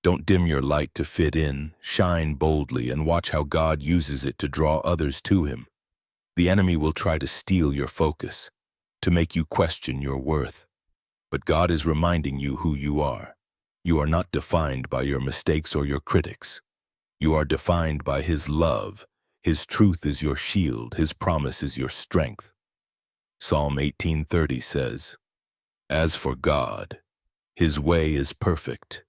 Don't dim your light to fit in, shine boldly and watch how God uses it to draw others to Him. The enemy will try to steal your focus, to make you question your worth. But God is reminding you who you are. You are not defined by your mistakes or your critics. You are defined by His love. His truth is your shield. His promise is your strength. Psalm 18:30 says, As for God, His way is perfect.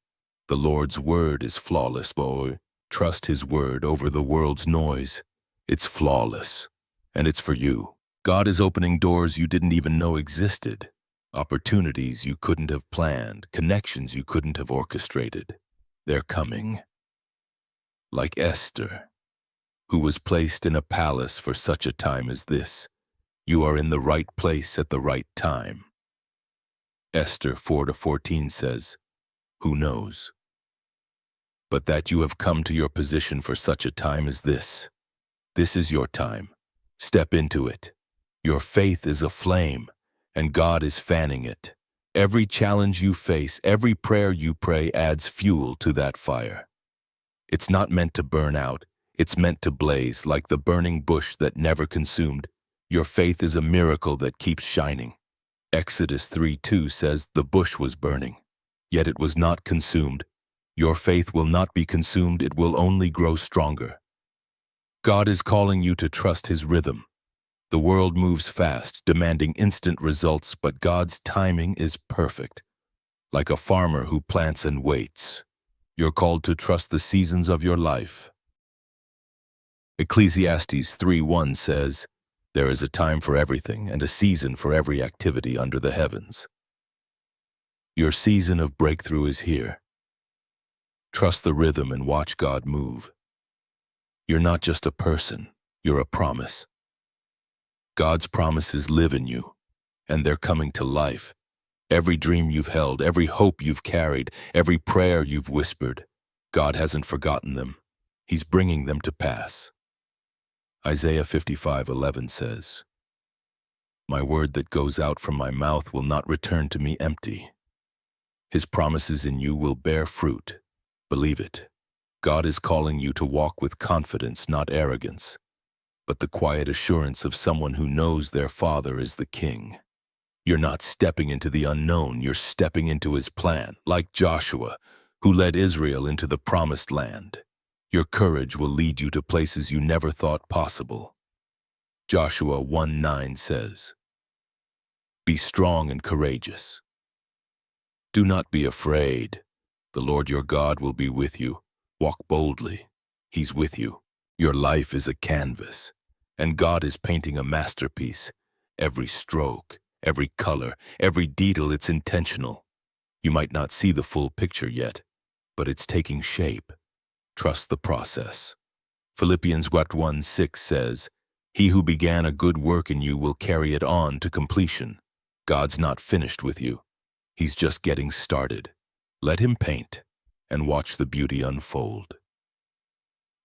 The Lord's word is flawless, boy. Trust His word over the world's noise. It's flawless, and it's for you. God is opening doors you didn't even know existed, opportunities you couldn't have planned, connections you couldn't have orchestrated. They're coming. Like Esther, who was placed in a palace for such a time as this. You are in the right place at the right time. Esther 4:14 says, "Who knows? But that you have come to your position for such a time as this. This is your time. Step into it. Your faith is a flame, and God is fanning it. Every challenge you face, every prayer you pray adds fuel to that fire. It's not meant to burn out. It's meant to blaze like the burning bush that never consumed. Your faith is a miracle that keeps shining. Exodus 3:2 says the bush was burning, yet it was not consumed. Your faith will not be consumed, it will only grow stronger. God is calling you to trust His rhythm. The world moves fast, demanding instant results, but God's timing is perfect. Like a farmer who plants and waits, you're called to trust the seasons of your life. Ecclesiastes 3:1 says, "There is a time for everything and a season for every activity under the heavens." Your season of breakthrough is here. Trust the rhythm and watch God move. You're not just a person, you're a promise. God's promises live in you, and they're coming to life. Every dream you've held, every hope you've carried, every prayer you've whispered, God hasn't forgotten them. He's bringing them to pass. Isaiah 55:11 says, "My word that goes out from my mouth will not return to me empty. His promises in you will bear fruit. Believe it." God is calling you to walk with confidence, not arrogance, but the quiet assurance of someone who knows their Father is the King. You're not stepping into the unknown, you're stepping into His plan, like Joshua, who led Israel into the promised land. Your courage will lead you to places you never thought possible. Joshua 1:9 says, "Be strong and courageous. Do not be afraid. The Lord your God will be with you. Walk boldly. He's with you. Your life is a canvas, and God is painting a masterpiece. Every stroke, every color, every detail, it's intentional. You might not see the full picture yet, but it's taking shape. Trust the process." Philippians 1:6 says, "He who began a good work in you will carry it on to completion." God's not finished with you. He's just getting started. Let Him paint and watch the beauty unfold.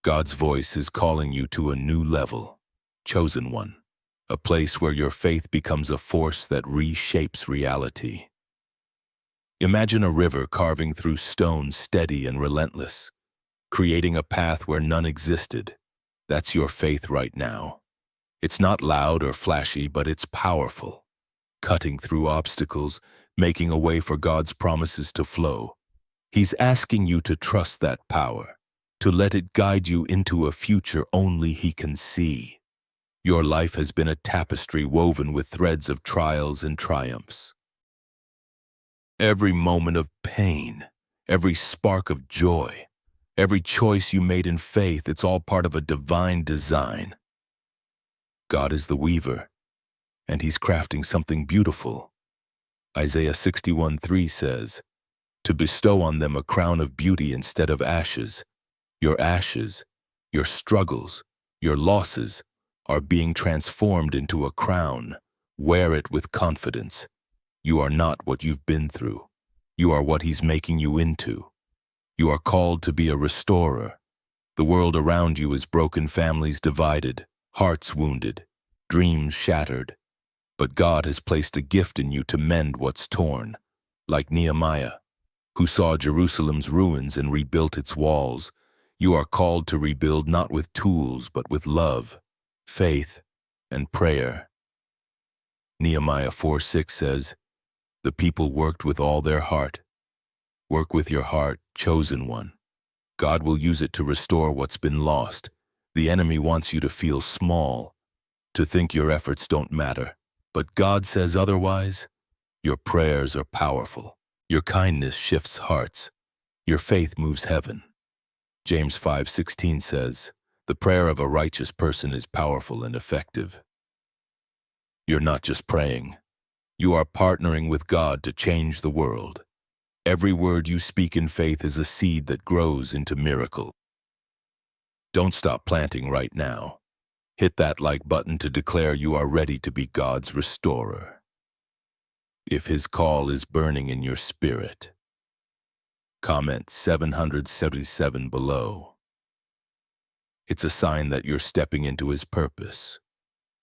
God's voice is calling you to a new level, chosen one, a place where your faith becomes a force that reshapes reality. Imagine a river carving through stone, steady and relentless, creating a path where none existed. That's your faith right now. It's not loud or flashy, but it's powerful, cutting through obstacles, making a way for God's promises to flow. He's asking you to trust that power, to let it guide you into a future only He can see. Your life has been a tapestry woven with threads of trials and triumphs. Every moment of pain, every spark of joy, every choice you made in faith, it's all part of a divine design. God is the weaver, and He's crafting something beautiful. Isaiah 61:3 says, "To bestow on them a crown of beauty instead of ashes." Your ashes, your struggles, your losses are being transformed into a crown. Wear it with confidence. You are not what you've been through. You are what He's making you into. You are called to be a restorer. The world around you is broken, families divided, hearts wounded, dreams shattered. But God has placed a gift in you to mend what's torn, like Nehemiah, who saw Jerusalem's ruins and rebuilt its walls. You are called to rebuild not with tools, but with love, faith, and prayer. Nehemiah 4:6 says, "The people worked with all their heart." Work with your heart, chosen one. God will use it to restore what's been lost. The enemy wants you to feel small, to think your efforts don't matter. But God says otherwise. Your prayers are powerful. Your kindness shifts hearts. Your faith moves heaven. James 5:16 says, The prayer of a righteous person is powerful and effective. You're not just praying. You are partnering with God to change the world. Every word you speak in faith is a seed that grows into miracle. Don't stop planting right now. Hit that like button to declare you are ready to be God's restorer. If His call is burning in your spirit, comment 777 below. It's a sign that you're stepping into His purpose.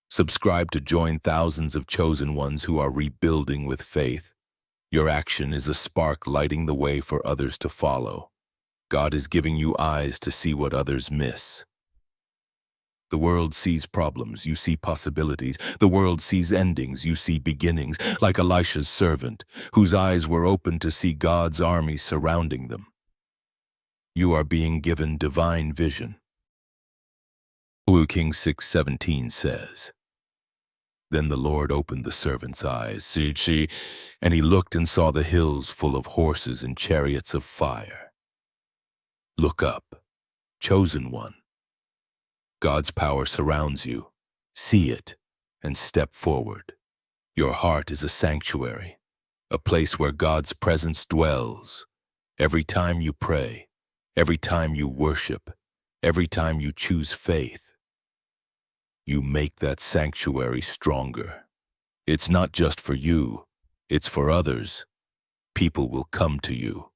Subscribe to join thousands of chosen ones who are rebuilding with faith. Your action is a spark lighting the way for others to follow. God is giving you eyes to see what others miss. The world sees problems, you see possibilities. The world sees endings, you see beginnings, like Elisha's servant, whose eyes were open to see God's army surrounding them. You are being given divine vision. 2 Kings 6:17 says, Then the Lord opened the servant's eyes, and he looked and saw the hills full of horses and chariots of fire. Look up, chosen one. God's power surrounds you. See it and step forward. Your heart is a sanctuary, a place where God's presence dwells. Every time you pray, every time you worship, every time you choose faith, you make that sanctuary stronger. It's not just for you, it's for others. People will come to you,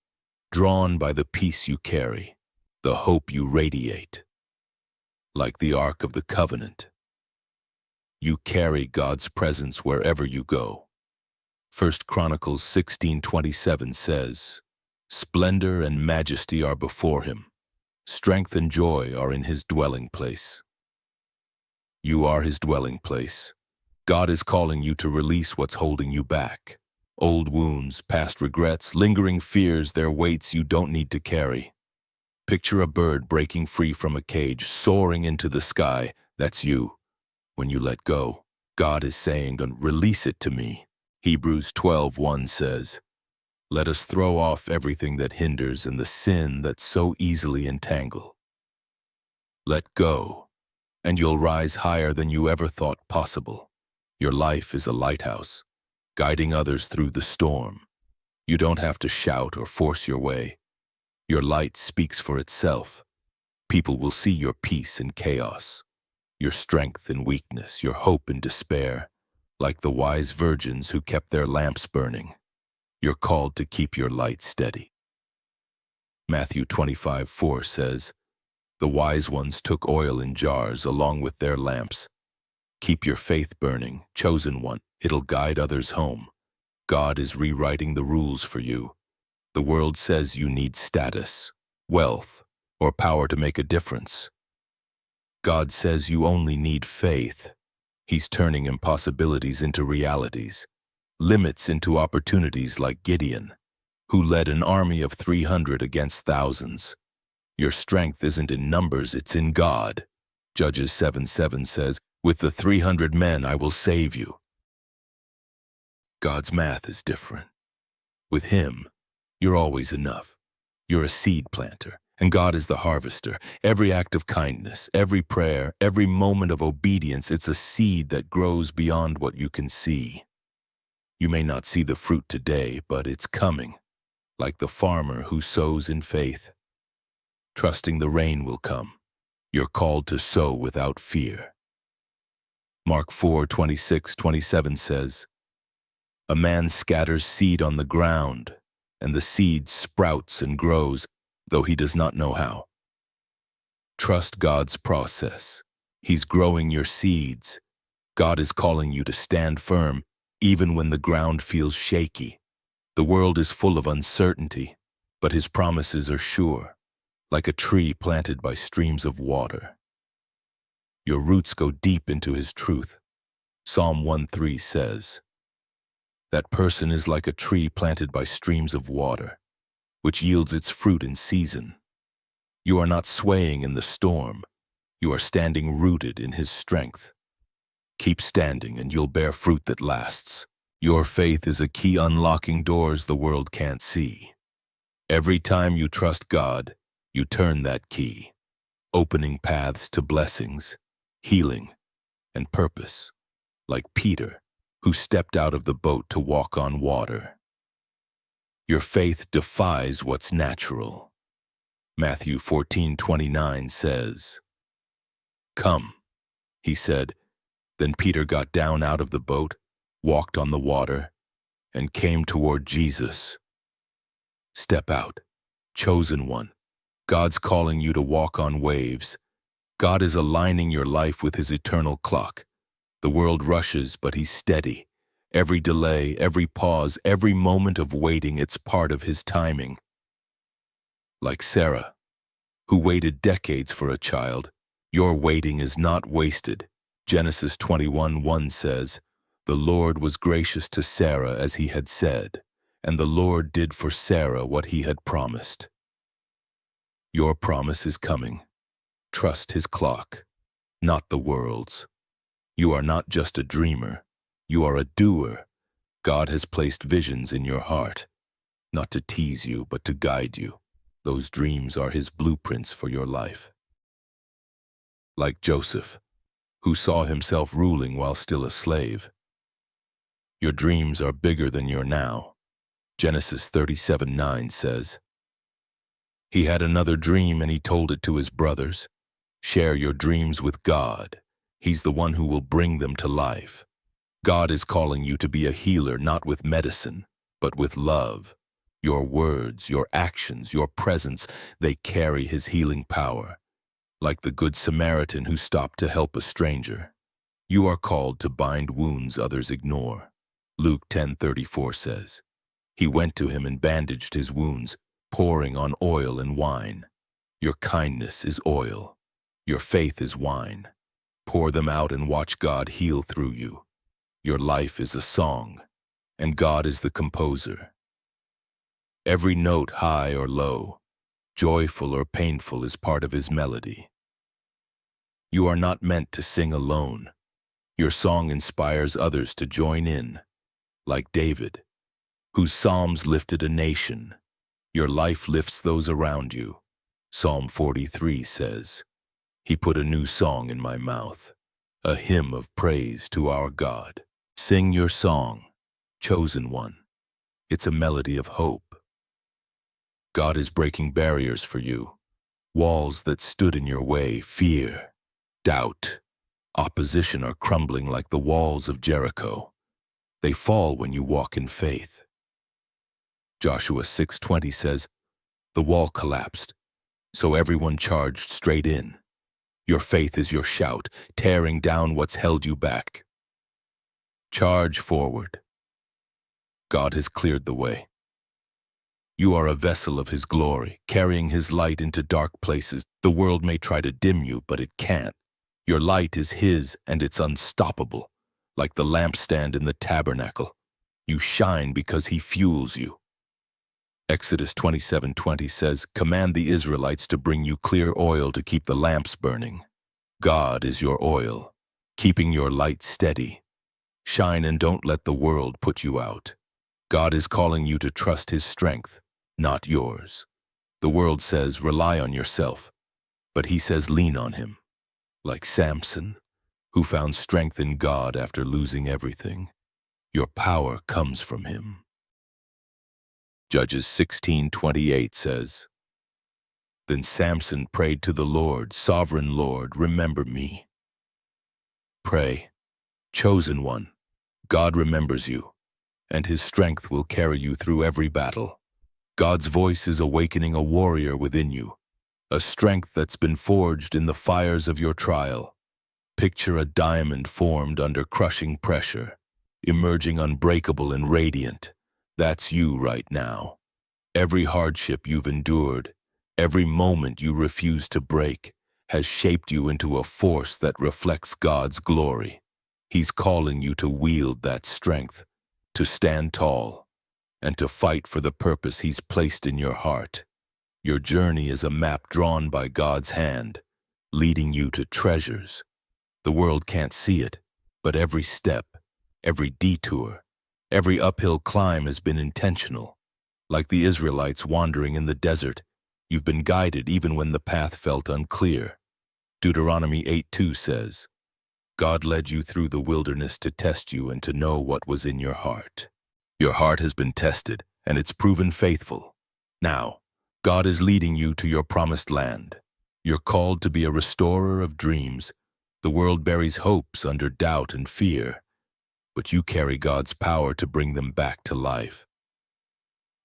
drawn by the peace you carry, the hope you radiate. Like the Ark of the Covenant, you carry God's presence wherever you go. 1 Chronicles 16:27 says, Splendor and majesty are before Him. Strength and joy are in His dwelling place. You are His dwelling place. God is calling you to release what's holding you back. Old wounds, past regrets, lingering fears, they're weights you don't need to carry. Picture a bird breaking free from a cage, soaring into the sky. That's you. When you let go, God is saying, release it to me. Hebrews 12:1 says, Let us throw off everything that hinders and the sin that so easily entangle. Let go, and you'll rise higher than you ever thought possible. Your life is a lighthouse, guiding others through the storm. You don't have to shout or force your way. Your light speaks for itself. People will see your peace in chaos, your strength in weakness, your hope in despair. Like the wise virgins who kept their lamps burning, you're called to keep your light steady. Matthew 25:4 says, The wise ones took oil in jars along with their lamps. Keep your faith burning, chosen one. It'll guide others home. God is rewriting the rules for you. The world says you need status, wealth, or power to make a difference. God says you only need faith. He's turning impossibilities into realities, limits into opportunities like Gideon, who led an army of 300 against thousands. Your strength isn't in numbers, it's in God. Judges 7:7 says, With the 300 men I will save you. God's math is different. With Him, you're always enough. You're a seed planter, and God is the harvester. Every act of kindness, every prayer, every moment of obedience, it's a seed that grows beyond what you can see. You may not see the fruit today, but it's coming, like the farmer who sows in faith. Trusting the rain will come. You're called to sow without fear. Mark 4:26-27 says, A man scatters seed on the ground, and the seed sprouts and grows, though he does not know how. Trust God's process. He's growing your seeds. God is calling you to stand firm, even when the ground feels shaky. The world is full of uncertainty, but His promises are sure, like a tree planted by streams of water. Your roots go deep into His truth. Psalm 1:3 says, That person is like a tree planted by streams of water, which yields its fruit in season. You are not swaying in the storm. You are standing rooted in His strength. Keep standing and you'll bear fruit that lasts. Your faith is a key unlocking doors the world can't see. Every time you trust God, you turn that key. opening paths to blessings, healing, and purpose, like Peter, who stepped out of the boat to walk on water. Your faith defies what's natural. Matthew 14:29 says, "Come," he said. Then Peter got down out of the boat, walked on the water, and came toward Jesus. Step out, chosen one. God's calling you to walk on waves. God is aligning your life with his eternal clock. The world rushes, but he's steady. Every delay, every pause, every moment of waiting, it's part of his timing. Like Sarah, who waited decades for a child, your waiting is not wasted. Genesis 21:1 says, "The Lord was gracious to Sarah as he had said, and the Lord did for Sarah what he had promised." Your promise is coming. Trust his clock, not the world's. You are not just a dreamer. You are a doer. God has placed visions in your heart, not to tease you, but to guide you. Those dreams are his blueprints for your life. Like Joseph, who saw himself ruling while still a slave. Your dreams are bigger than your now. Genesis 37:9 says, "He had another dream and he told it to his brothers. Share your dreams with God. He's the one who will bring them to life." God is calling you to be a healer, not with medicine, but with love. Your words, your actions, your presence, they carry his healing power. Like the Good Samaritan who stopped to help a stranger. You are called to bind wounds others ignore. Luke 10:34 says, "He went to him and bandaged his wounds, pouring on oil and wine." Your kindness is oil. Your faith is wine. Pour them out and watch God heal through you. Your life is a song, and God is the composer. Every note, high or low, joyful or painful, is part of his melody. You are not meant to sing alone. Your song inspires others to join in, like David, whose psalms lifted a nation. Your life lifts those around you. Psalm 43 says, "He put a new song in my mouth, a hymn of praise to our God." Sing your song, chosen one. It's a melody of hope. God is breaking barriers for you, walls that stood in your way, fear, doubt, opposition are crumbling like the walls of Jericho. They fall when you walk in faith. Joshua 6:20 says, "The wall collapsed, so everyone charged straight in." Your faith is your shout, tearing down what's held you back. Charge forward. God has cleared the way. You are a vessel of his glory, carrying his light into dark places. The world may try to dim you, but it can't. Your light is his, and it's unstoppable, like the lampstand in the tabernacle. You shine because he fuels you. Exodus 27:20 says, "Command the Israelites to bring you clear oil to keep the lamps burning." God is your oil, keeping your light steady. Shine and don't let the world put you out. God is calling you to trust his strength, not yours. The world says rely on yourself, but he says lean on him. Like Samson, who found strength in God after losing everything. Your power comes from him. Judges 16:28 says, "Then Samson prayed to the Lord, 'Sovereign Lord, remember me.'" Pray, chosen one. God remembers you, and his strength will carry you through every battle. God's voice is awakening a warrior within you, a strength that's been forged in the fires of your trial. Picture a diamond formed under crushing pressure, emerging unbreakable and radiant. That's you right now. Every hardship you've endured, every moment you refuse to break, has shaped you into a force that reflects God's glory. He's calling you to wield that strength, to stand tall, and to fight for the purpose he's placed in your heart. Your journey is a map drawn by God's hand, leading you to treasures. The world can't see it, but every step, every detour, every uphill climb has been intentional. Like the Israelites wandering in the desert, you've been guided even when the path felt unclear. Deuteronomy 8:2 says, God led you through the wilderness to test you and to know what was in your heart. Your heart has been tested, and it's proven faithful. Now, God is leading you to your promised land. You're called to be a restorer of dreams. The world buries hopes under doubt and fear, but you carry God's power to bring them back to life.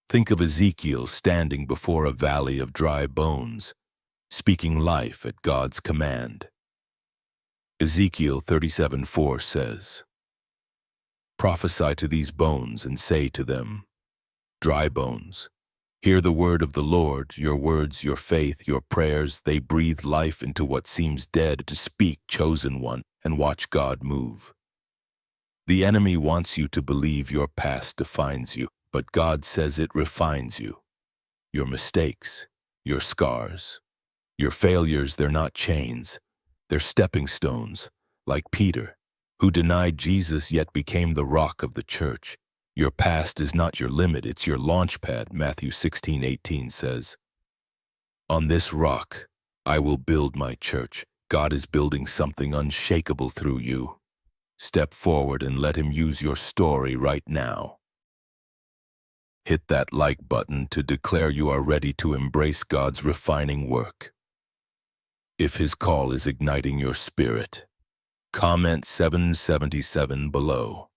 Think of Ezekiel standing before a valley of dry bones, speaking life at God's command. Ezekiel 37:4 says, Prophesy to these bones and say to them, Dry bones, hear the word of the Lord, your words, your faith, your prayers, they breathe life into what seems dead. To speak, chosen one, and watch God move. The enemy wants you to believe your past defines you, but God says it refines you. Your mistakes, your scars, your failures, they're not chains. They're stepping stones, like Peter, who denied Jesus yet became the rock of the church. Your past is not your limit, it's your launch pad, Matthew 16:18 says. On this rock, I will build my church. God is building something unshakable through you. Step forward and let him use your story right now. Hit that like button to declare you are ready to embrace God's refining work. If his call is igniting your spirit, comment 777 below.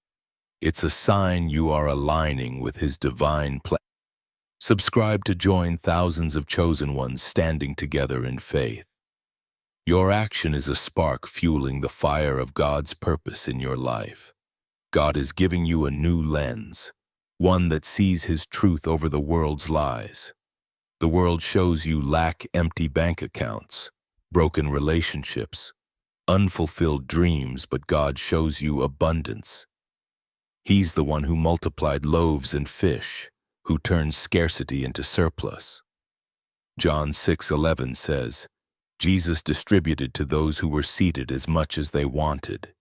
It's a sign you are aligning with his divine plan. Subscribe to join thousands of chosen ones standing together in faith. Your action is a spark fueling the fire of God's purpose in your life. God is giving you a new lens, one that sees his truth over the world's lies. The world shows you lack, empty bank accounts, broken relationships, unfulfilled dreams, but God shows you abundance. He's the one who multiplied loaves and fish, who turned scarcity into surplus. John 6:11 says, Jesus distributed to those who were seated as much as they wanted.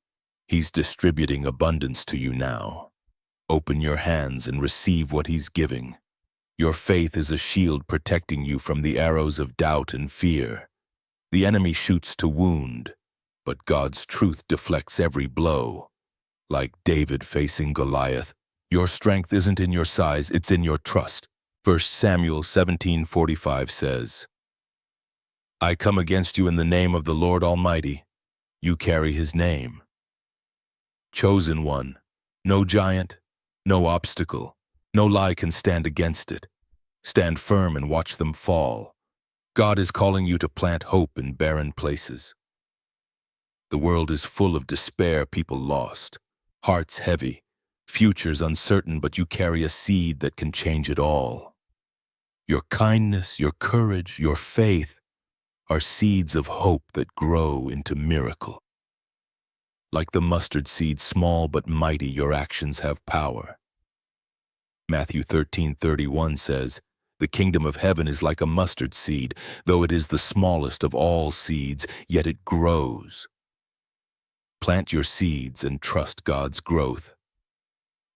He's distributing abundance to you now. Open your hands and receive what he's giving. Your faith is a shield protecting you from the arrows of doubt and fear. The enemy shoots to wound, but God's truth deflects every blow. Like David facing Goliath, your strength isn't in your size, it's in your trust. 1 Samuel 17:45 says, I come against you in the name of the Lord Almighty. You carry his name. Chosen one, no giant, no obstacle, no lie can stand against it. Stand firm and watch them fall. God is calling you to plant hope in barren places. The world is full of despair, people lost, hearts heavy, futures uncertain, but you carry a seed that can change it all. Your kindness, your courage, your faith are seeds of hope that grow into miracle. Like the mustard seed, small but mighty, your actions have power. Matthew 13:31 says, The kingdom of heaven is like a mustard seed, though it is the smallest of all seeds, yet it grows. Plant your seeds and trust God's growth.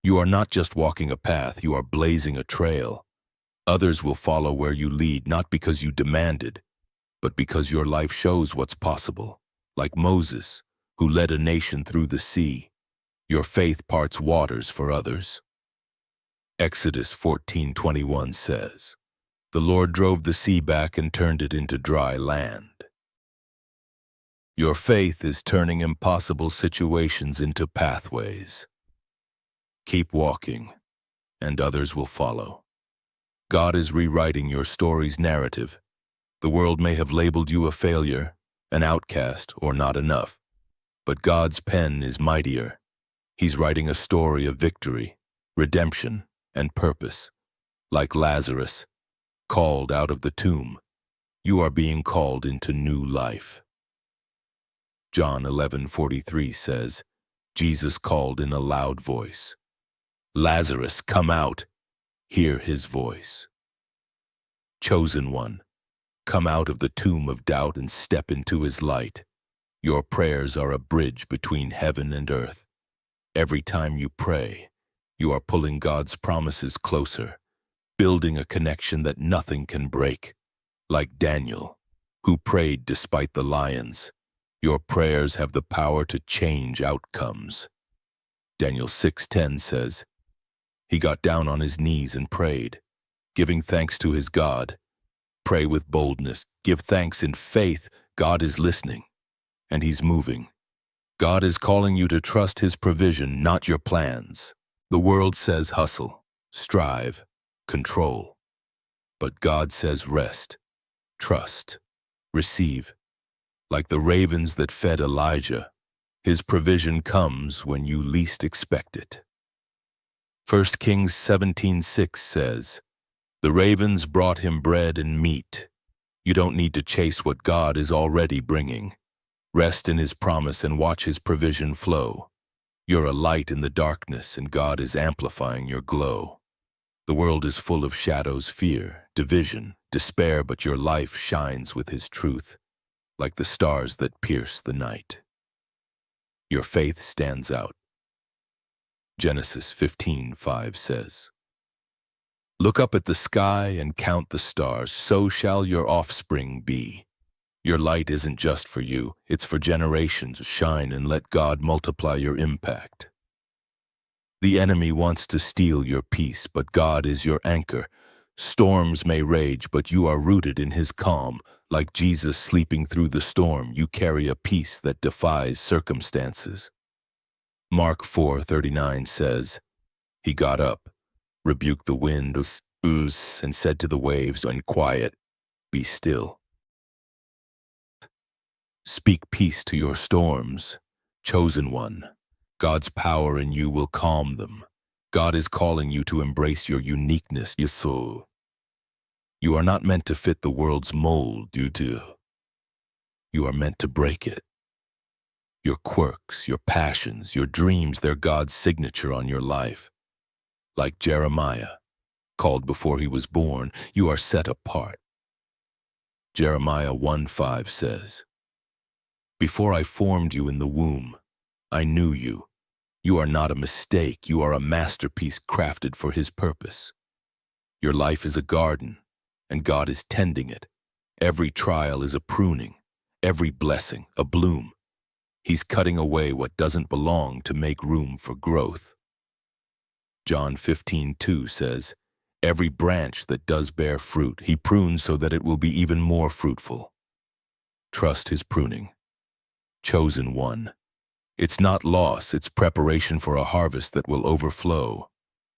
You are not just walking a path, you are blazing a trail. Others will follow where you lead, not because you demanded, but because your life shows what's possible. Like Moses, who led a nation through the sea, your faith parts waters for others. Exodus 14:21 says, The Lord drove the sea back and turned it into dry land. Your faith is turning impossible situations into pathways. Keep walking, and others will follow. God is rewriting your story's narrative. The world may have labeled you a failure, an outcast, or not enough. But God's pen is mightier. He's writing a story of victory, redemption, and purpose. Like Lazarus, called out of the tomb, you are being called into new life. John 11:43 says, Jesus called in a loud voice, Lazarus, come out. Hear his voice. Chosen one, come out of the tomb of doubt and step into his light. Your prayers are a bridge between heaven and earth. Every time you pray, you are pulling God's promises closer, building a connection that nothing can break. Like Daniel, who prayed despite the lions, Your prayers have the power to change outcomes. Daniel 6:10 says, he got down on his knees and prayed, giving thanks to his God. Pray with boldness. Give thanks in faith. God is listening, and he's moving. God is calling you to trust his provision, not your plans. The world says hustle, strive, control. But God says rest, trust, receive. Like the ravens that fed Elijah, his provision comes when you least expect it. 1 Kings 17:6 says, the ravens brought him bread and meat. You don't need to chase what God is already bringing. Rest in his promise and watch his provision flow. You're a light in the darkness, and God is amplifying your glow. The world is full of shadows, fear, division, despair, but your life shines with his truth, like the stars that pierce the night. Your faith stands out. Genesis 15:5 says, look up at the sky and count the stars, so shall your offspring be. Your light isn't just for you, it's for generations. Shine and let God multiply your impact. The enemy wants to steal your peace, but God is your anchor. Storms may rage, but you are rooted in his calm. Like Jesus sleeping through the storm, you carry a peace that defies circumstances. Mark 4:39 says, he got up, rebuked the wind, and said to the waves, and quiet, be still. Speak peace to your storms, chosen one. God's power in you will calm them. God is calling you to embrace your uniqueness, your soul. You are not meant to fit the world's mold, you do. You are meant to break it. Your quirks, your passions, your dreams, they're God's signature on your life. Like Jeremiah, called before he was born, you are set apart. Jeremiah 1:5 says, before I formed you in the womb, I knew you. You are not a mistake. You are a masterpiece crafted for his purpose. Your life is a garden, and God is tending it. Every trial is a pruning, every blessing a bloom. He's cutting away what doesn't belong to make room for growth. John 15:2 says, every branch that does bear fruit, he prunes so that it will be even more fruitful. Trust his pruning. Chosen one. It's not loss, it's preparation for a harvest that will overflow.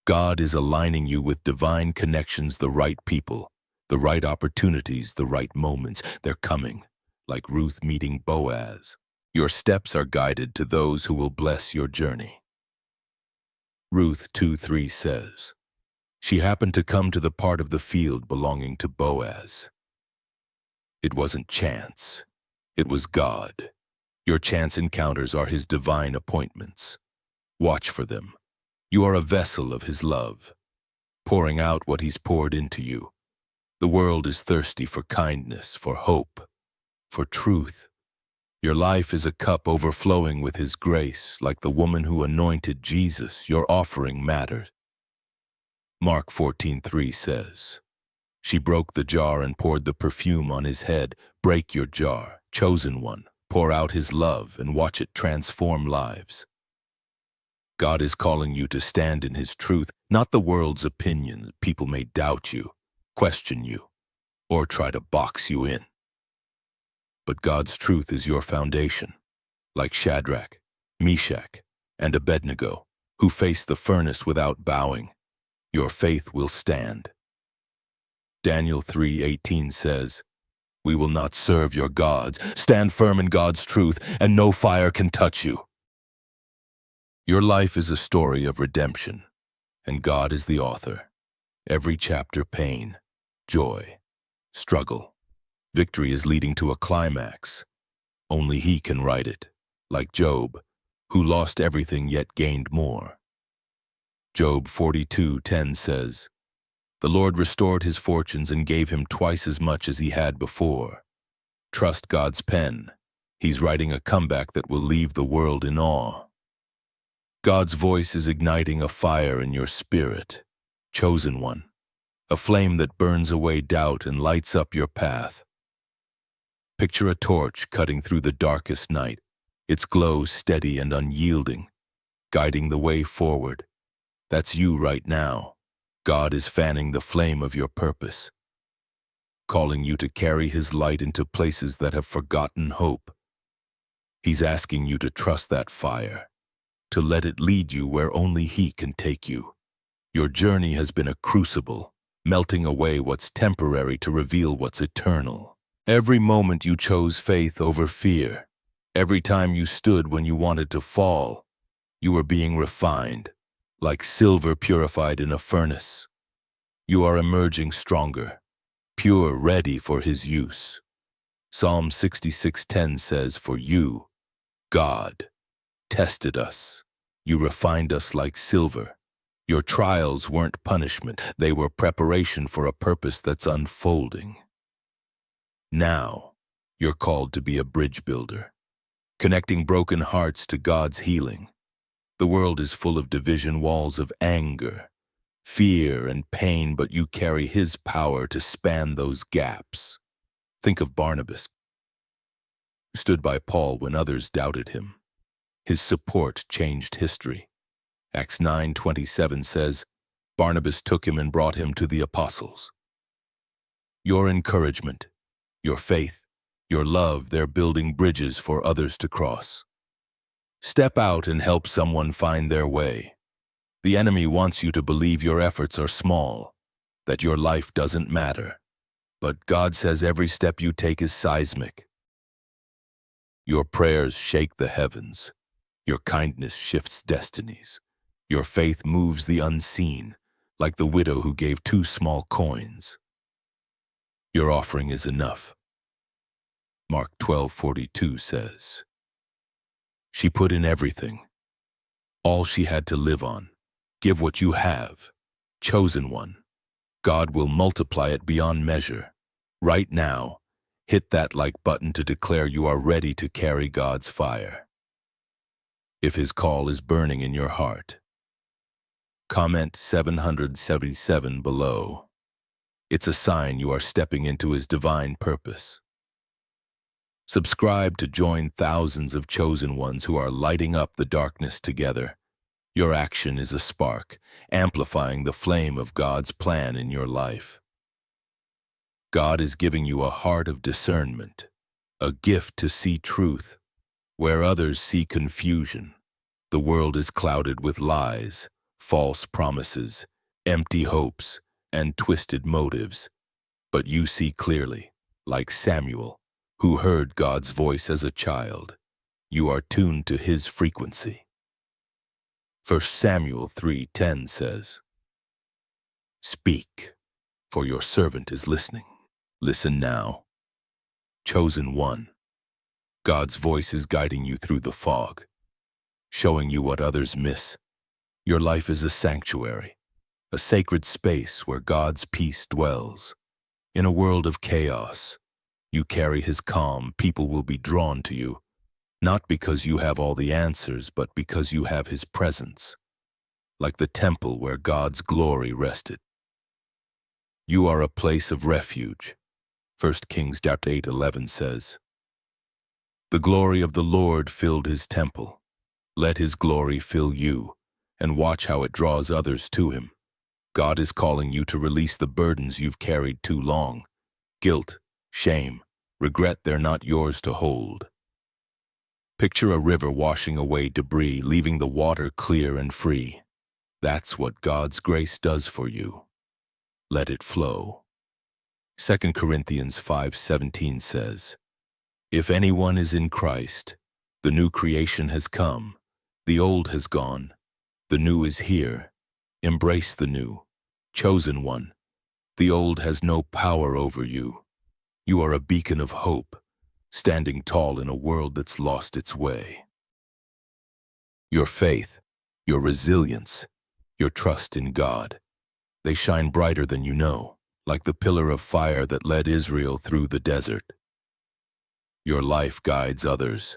God is aligning you with divine connections, the right people, the right opportunities, the right moments. They're coming, like Ruth meeting Boaz. Your steps are guided to those who will bless your journey. Ruth 2:3 says, she happened to come to the part of the field belonging to Boaz. It wasn't chance, it was God. Your chance encounters are his divine appointments. Watch for them. You are a vessel of his love, pouring out what he's poured into you. The world is thirsty for kindness, for hope, for truth. Your life is a cup overflowing with his grace, like the woman who anointed Jesus. Your offering matters. Mark 14:3 says, she broke the jar and poured the perfume on his head. Break your jar, chosen one. Pour out his love and watch it transform lives. God is calling you to stand in his truth, not the world's opinion. People may doubt you, question you, or try to box you in. But God's truth is your foundation, like Shadrach, Meshach, and Abednego, who faced the furnace without bowing. Your faith will stand. Daniel 3:18 says, we will not serve your gods. Stand firm in God's truth, and no fire can touch you. Your life is a story of redemption, and God is the author. Every chapter, pain, joy, struggle, victory is leading to a climax. Only he can write it, like Job, who lost everything yet gained more. Job 42:10 says, the Lord restored his fortunes and gave him twice as much as he had before. Trust God's pen. He's writing a comeback that will leave the world in awe. God's voice is igniting a fire in your spirit, chosen one, a flame that burns away doubt and lights up your path. Picture a torch cutting through the darkest night, its glow steady and unyielding, guiding the way forward. That's you right now. God is fanning the flame of your purpose, calling you to carry His light into places that have forgotten hope. He's asking you to trust that fire, to let it lead you where only He can take you. Your journey has been a crucible, melting away what's temporary to reveal what's eternal. Every moment you chose faith over fear, every time you stood when you wanted to fall, you were being refined, like silver purified in a furnace. You are emerging stronger, pure, ready for His use. Psalm 66:10 says, "For you, God, tested us. You refined us like silver. Your trials weren't punishment, they were preparation for a purpose that's unfolding." Now, you're called to be a bridge builder, connecting broken hearts to God's healing. The world is full of division walls of anger, fear, and pain, but you carry His power to span those gaps. Think of Barnabas, who stood by Paul when others doubted him. His support changed history. Acts 9:27 says, Barnabas took him and brought him to the apostles. Your encouragement, your faith, your love, they're building bridges for others to cross. Step out and help someone find their way. The enemy wants you to believe your efforts are small, that your life doesn't matter. But God says every step you take is seismic. Your prayers shake the heavens. Your kindness shifts destinies. Your faith moves the unseen, like the widow who gave 2 small coins. Your offering is enough. Mark 12:42 says, she put in everything, all she had to live on. Give what you have, chosen one. God will multiply it beyond measure. Right now, hit that like button to declare you are ready to carry God's fire. If His call is burning in your heart, comment 777 below. It's a sign you are stepping into His divine purpose. Subscribe to join thousands of chosen ones who are lighting up the darkness together. Your action is a spark, amplifying the flame of God's plan in your life. God is giving you a heart of discernment, a gift to see truth where others see confusion. The world is clouded with lies, false promises, empty hopes, and twisted motives. But you see clearly, like Samuel, who heard God's voice as a child. You are tuned to His frequency. 1 Samuel 3:10 says, "Speak, for your servant is listening." Listen now. Chosen one. God's voice is guiding you through the fog, showing you what others miss. Your life is a sanctuary, a sacred space where God's peace dwells. In a world of chaos, you carry His calm. People will be drawn to you, not because you have all the answers, but because you have His presence, like the temple where God's glory rested. You are a place of refuge. 1 Kings 8:11 says, "The glory of the Lord filled His temple. Let His glory fill you, and watch how it draws others to Him." God is calling you to release the burdens you've carried too long. Guilt, shame, regret, they're not yours to hold. Picture a river washing away debris, leaving the water clear and free. That's what God's grace does for you. Let it flow. 2 Corinthians 5:17 says, "If anyone is in Christ, the new creation has come. The old has gone. The new is here. Embrace the new. Chosen one. The old has no power over you. You are a beacon of hope, standing tall in a world that's lost its way." Your faith, your resilience, your trust in God, they shine brighter than you know, like the pillar of fire that led Israel through the desert. Your life guides others.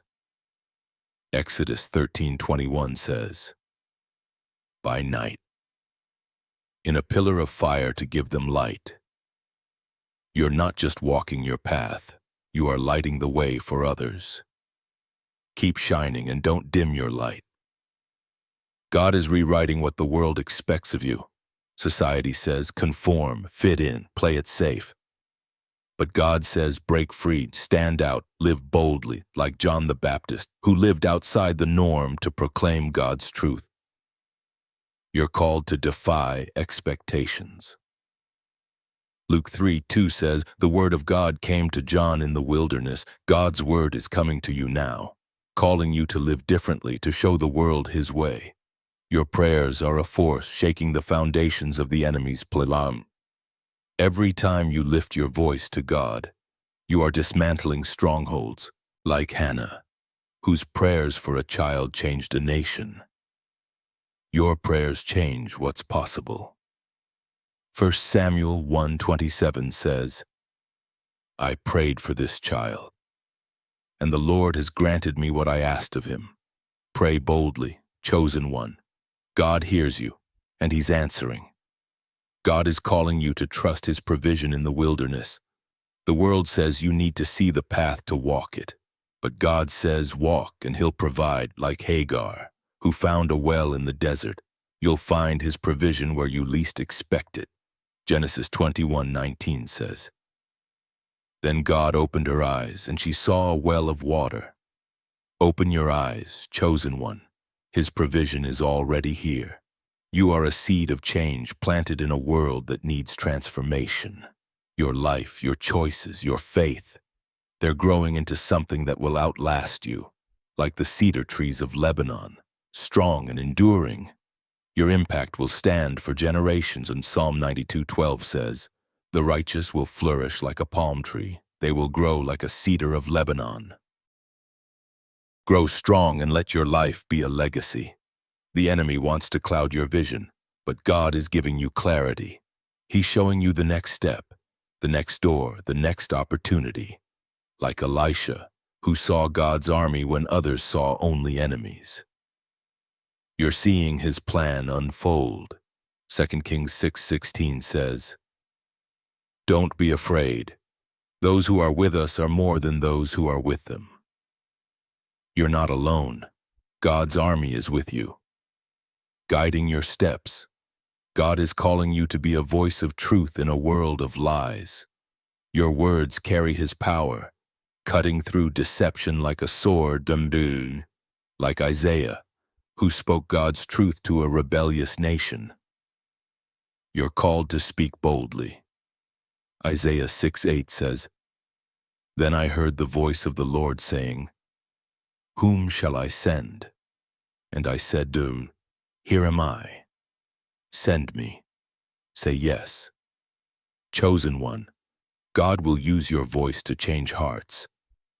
Exodus 13:21 says, "By night, in a pillar of fire to give them light." You're not just walking your path, You are lighting the way for others. Keep shining and don't dim your light. God is rewriting what the world expects of you. Society says conform, fit in, play it safe. But God says break free, stand out, live boldly, like John the Baptist, who lived outside the norm to proclaim God's truth. You're called to defy expectations. Luke 3:2 says, the word of God came to John in the wilderness. God's word is coming to you now, calling you to live differently, to show the world his way. Your prayers are a force shaking the foundations of the enemy's plan. Every time you lift your voice to God, you are dismantling strongholds, like Hannah, whose prayers for a child changed a nation. Your prayers change what's possible. 1 Samuel 1:27 says, I prayed for this child, and the Lord has granted me what I asked of him. Pray boldly, chosen one. God hears you, and he's answering. God is calling you to trust his provision in the wilderness. The world says you need to see the path to walk it, but God says walk and he'll provide, like Hagar, who found a well in the desert. You'll find his provision where you least expect it. Genesis 21:19 says, Then God opened her eyes, and she saw a well of water. Open your eyes, chosen one. His provision is already here. You are a seed of change planted in a world that needs transformation. Your life, your choices, your faith, they're growing into something that will outlast you, like the cedar trees of Lebanon, strong and enduring. Your impact will stand for generations, and Psalm 92:12 says, The righteous will flourish like a palm tree. They will grow like a cedar of Lebanon. Grow strong and let your life be a legacy. The enemy wants to cloud your vision, but God is giving you clarity. He's showing you the next step, the next door, the next opportunity. Like Elisha, who saw God's army when others saw only enemies. You're seeing his plan unfold. 2 Kings 6:16 says, Don't be afraid. Those who are with us are more than those who are with them. You're not alone. God's army is with you, guiding your steps. God is calling you to be a voice of truth in a world of lies. Your words carry his power, cutting through deception like a sword, like Isaiah, who spoke God's truth to a rebellious nation. You're called to speak boldly. Isaiah 6:8 says, Then I heard the voice of the Lord saying, Whom shall I send? And I said, Here am I. Send me. Say yes. Chosen one, God will use your voice to change hearts.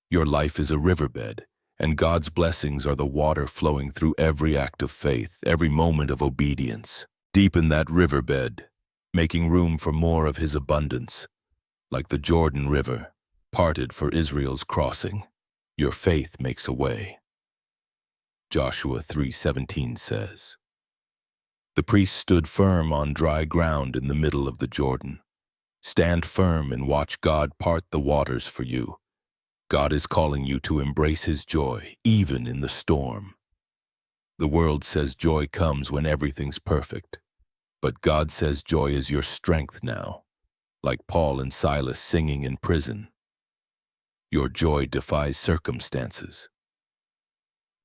Your life is a riverbed, and God's blessings are the water flowing through every act of faith, every moment of obedience. Deepen that riverbed, making room for more of his abundance. Like the Jordan River, parted for Israel's crossing, your faith makes a way. Joshua 3:17 says, The priest stood firm on dry ground in the middle of the Jordan. Stand firm and watch God part the waters for you. God is calling you to embrace his joy, even in the storm. The world says joy comes when everything's perfect, but God says joy is your strength now, like Paul and Silas singing in prison. Your joy defies circumstances.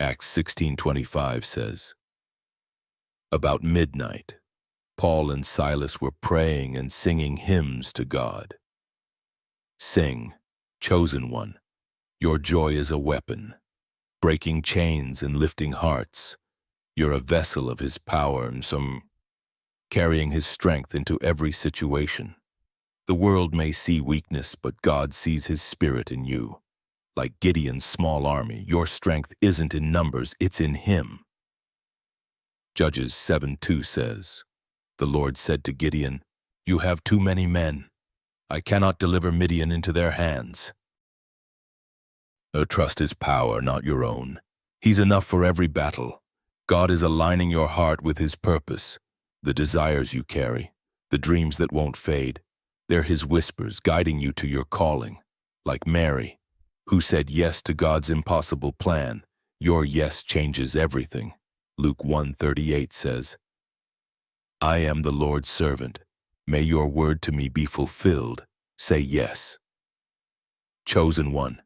Acts 16:25 says, About midnight, Paul and Silas were praying and singing hymns to God. Sing, chosen one. Your joy is a weapon, breaking chains and lifting hearts. You're a vessel of his power and carrying his strength into every situation. The world may see weakness, but God sees his spirit in you. Like Gideon's small army, your strength isn't in numbers, it's in him. Judges 7:2 says, The Lord said to Gideon, You have too many men. I cannot deliver Midian into their hands. Trust his power, not your own. He's enough for every battle. God is aligning your heart with his purpose. The desires you carry, the dreams that won't fade, they're his whispers guiding you to your calling. Like Mary, who said yes to God's impossible plan. Your yes changes everything. Luke 1:38 says, I am the Lord's servant. May your word to me be fulfilled. Say yes. Chosen one,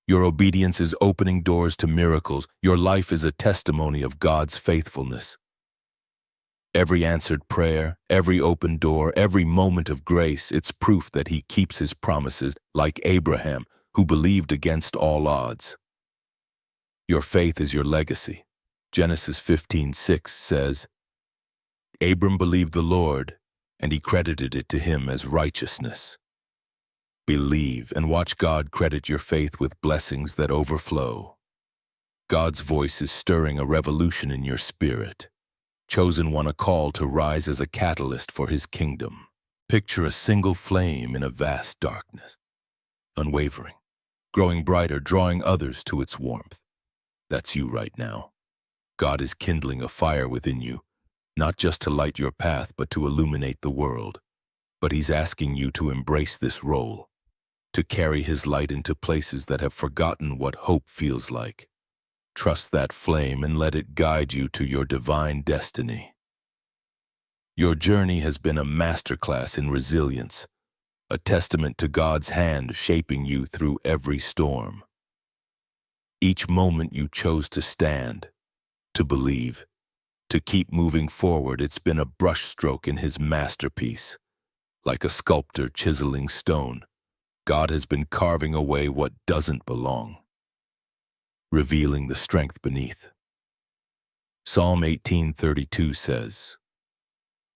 your obedience is opening doors to miracles. Your life is a testimony of God's faithfulness. Every answered prayer, every open door, every moment of grace, it's proof that He keeps His promises, like Abraham, who believed against all odds. Your faith is your legacy. Genesis 15:6 says, Abram believed the Lord, and He credited it to him as righteousness. Believe and watch God credit your faith with blessings that overflow. God's voice is stirring a revolution in your spirit. Chosen one, a call to rise as a catalyst for His kingdom. Picture a single flame in a vast darkness, unwavering, growing brighter, drawing others to its warmth. That's you right now. God is kindling a fire within you, not just to light your path, but to illuminate the world. But He's asking you to embrace this role, to carry His light into places that have forgotten what hope feels like. Trust that flame and let it guide you to your divine destiny. Your journey has been a masterclass in resilience, a testament to God's hand shaping you through every storm. Each moment you chose to stand, to believe, to keep moving forward, it's been a brushstroke in His masterpiece. Like a sculptor chiseling stone, God has been carving away what doesn't belong, revealing the strength beneath. Psalm 18:32 says,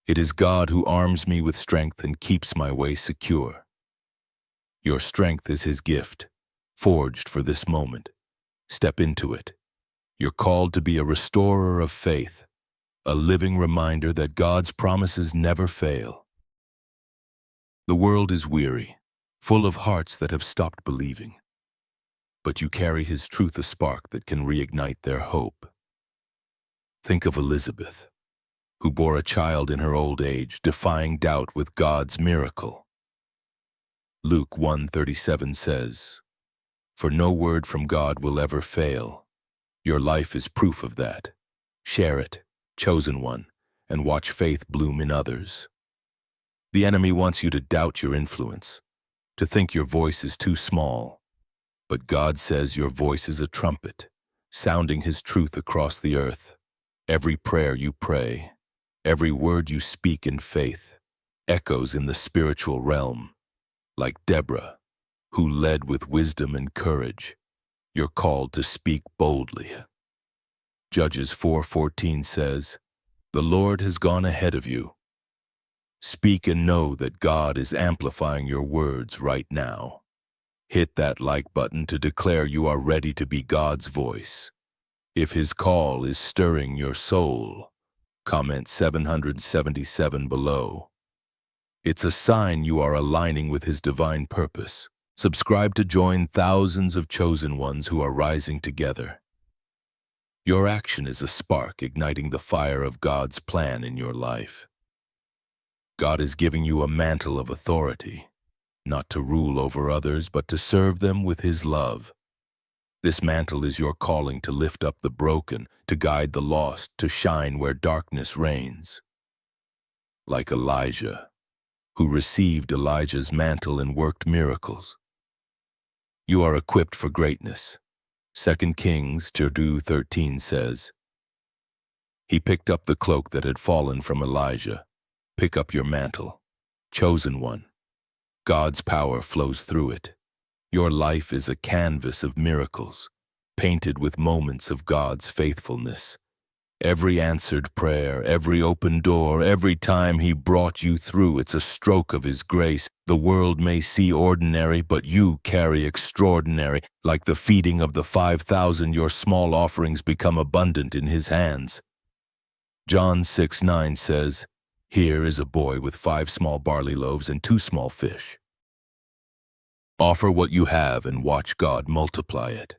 It is God who arms me with strength and keeps my way secure. Your strength is His gift, forged for this moment. Step into it. You're called to be a restorer of faith, a living reminder that God's promises never fail. The world is weary, full of hearts that have stopped believing. But you carry His truth, a spark that can reignite their hope. Think of Elizabeth, who bore a child in her old age, defying doubt with God's miracle. Luke 1:37 says, For no word from God will ever fail. Your life is proof of that. Share it, chosen one, and watch faith bloom in others. The enemy wants you to doubt your influence, to think your voice is too small. But God says your voice is a trumpet, sounding His truth across the earth. Every prayer you pray, every word you speak in faith, echoes in the spiritual realm. Like Deborah, who led with wisdom and courage, you're called to speak boldly. Judges 4:14 says, The Lord has gone ahead of you. Speak and know that God is amplifying your words right now. Hit that like button to declare you are ready to be God's voice. If His call is stirring your soul, comment 777 below. It's a sign you are aligning with His divine purpose. Subscribe to join thousands of chosen ones who are rising together. Your action is a spark igniting the fire of God's plan in your life. God is giving you a mantle of authority, not to rule over others, but to serve them with His love. This mantle is your calling to lift up the broken, to guide the lost, to shine where darkness reigns. Like Elijah, who received Elijah's mantle and worked miracles. You are equipped for greatness. 2 Kings 2:13 says, He picked up the cloak that had fallen from Elijah. Pick up your mantle. Chosen one. God's power flows through it. Your life is a canvas of miracles, painted with moments of God's faithfulness. Every answered prayer, every open door, every time He brought you through, it's a stroke of His grace. The world may see ordinary, but you carry extraordinary. Like the feeding of the 5,000, your small offerings become abundant in His hands. John 6:9 says, Here is a boy with 5 small barley loaves and 2 small fish. Offer what you have and watch God multiply it.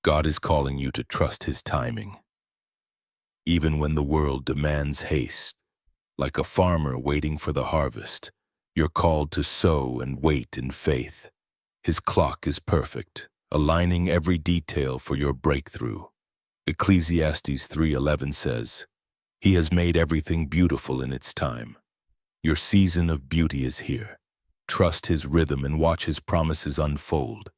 God is calling you to trust His timing. Even when the world demands haste, like a farmer waiting for the harvest, you're called to sow and wait in faith. His clock is perfect, aligning every detail for your breakthrough. Ecclesiastes 3:11 says, "He has made everything beautiful in its time." Your season of beauty is here. Trust his rhythm and watch his promises unfold.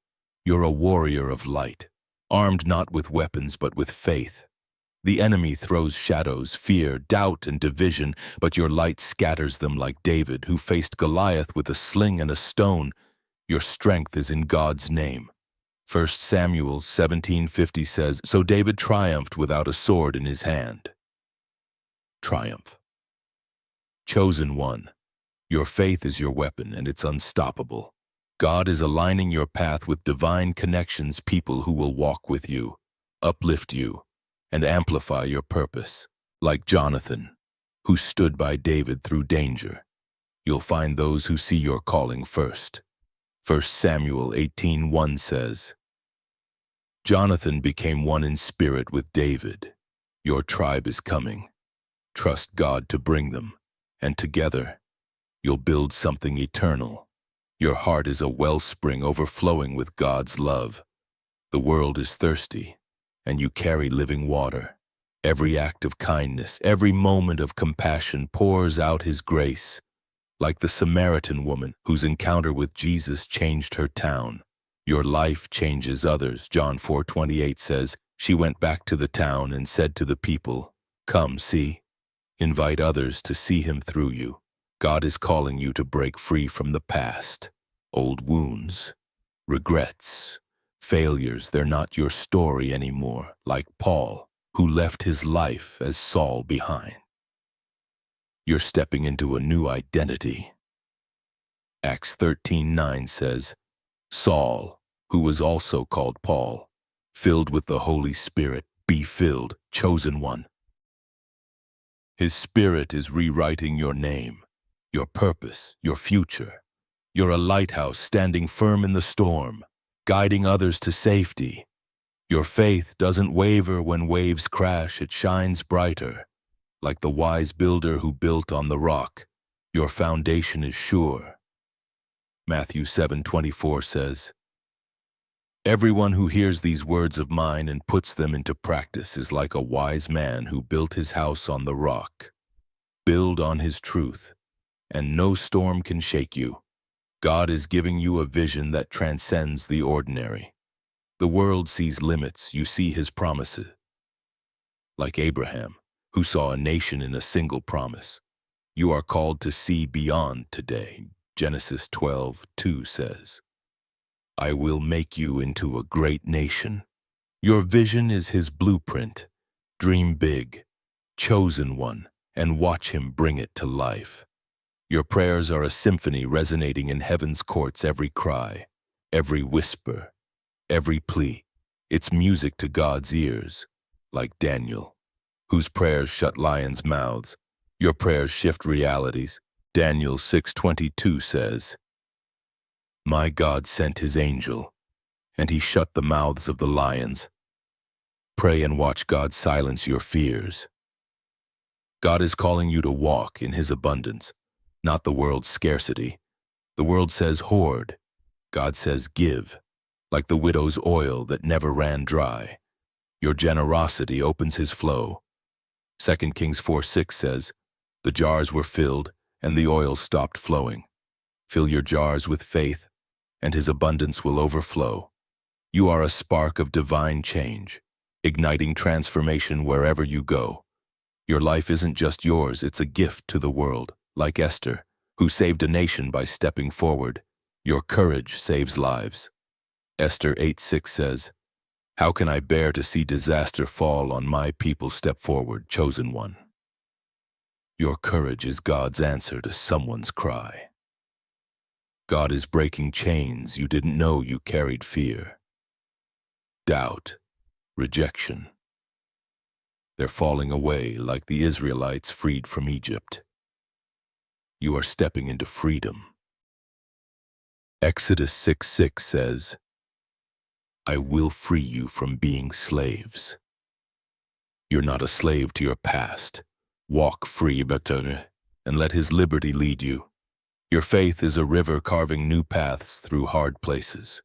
You're a warrior of light, armed not with weapons but with faith. The enemy throws shadows, fear, doubt, and division, but your light scatters them like David, who faced Goliath with a sling and a stone. Your strength is in God's name. 1 Samuel 17:50 says, "So David triumphed without a sword in his hand." Triumph. Chosen one. Your faith is your weapon, and it's unstoppable. God is aligning your path with divine connections, people who will walk with you, uplift you, and amplify your purpose. Like Jonathan, who stood by David through danger, you'll find those who see your calling first. 1 Samuel 18:1 says, "Jonathan became one in spirit with David. Your tribe is coming. Trust God to bring them, and together, you'll build something eternal." Your heart is a wellspring overflowing with God's love. The world is thirsty, and you carry living water. Every act of kindness, every moment of compassion pours out his grace. Like the Samaritan woman whose encounter with Jesus changed her town. Your life changes others. John 4:28 says, "She went back to the town and said to the people, 'Come, see.' Invite others to see him through you. God is calling you to break free from the past. Old wounds, regrets, failures, they're not your story anymore, like Paul, who left his life as Saul behind. You're stepping into a new identity. Acts 13:9 says, "Saul, who was also called Paul, filled with the Holy Spirit, be filled, chosen one." His Spirit is rewriting your name, your purpose, your future. You're a lighthouse standing firm in the storm, guiding others to safety. Your faith doesn't waver when waves crash, it shines brighter. Like the wise builder who built on the rock, your foundation is sure. Matthew 7:24 says, "Everyone who hears these words of mine and puts them into practice is like a wise man who built his house on the rock." Build on his truth, and no storm can shake you. God is giving you a vision that transcends the ordinary. The world sees limits, you see his promises. Like Abraham, who saw a nation in a single promise, you are called to see beyond today. Genesis 12:2 says, "I will make you into a great nation." Your vision is his blueprint. Dream big, chosen one, and watch him bring it to life. Your prayers are a symphony resonating in heaven's courts, every cry, every whisper, every plea. It's music to God's ears, like Daniel, whose prayers shut lions' mouths. Your prayers shift realities. Daniel 6:22 says, "My God sent his angel, and he shut the mouths of the lions." Pray and watch God silence your fears. God is calling you to walk in his abundance, not the world's scarcity. The world says hoard. God says give, like the widow's oil that never ran dry. Your generosity opens his flow. 2 Kings 4:6 says, "The jars were filled, and the oil stopped flowing." Fill your jars with faith, and his abundance will overflow. You are a spark of divine change, igniting transformation wherever you go. Your life isn't just yours, it's a gift to the world. Like Esther, who saved a nation by stepping forward, your courage saves lives. Esther 8:6 says, "How can I bear to see disaster fall on my people? Step forward, chosen one." Your courage is God's answer to someone's cry. God is breaking chains you didn't know you carried. Fear, doubt, rejection. They're falling away like the Israelites freed from Egypt. You are stepping into freedom. Exodus 6:6 says, "I will free you from being slaves." You're not a slave to your past. Walk free, and let his liberty lead you. Your faith is a river carving new paths through hard places.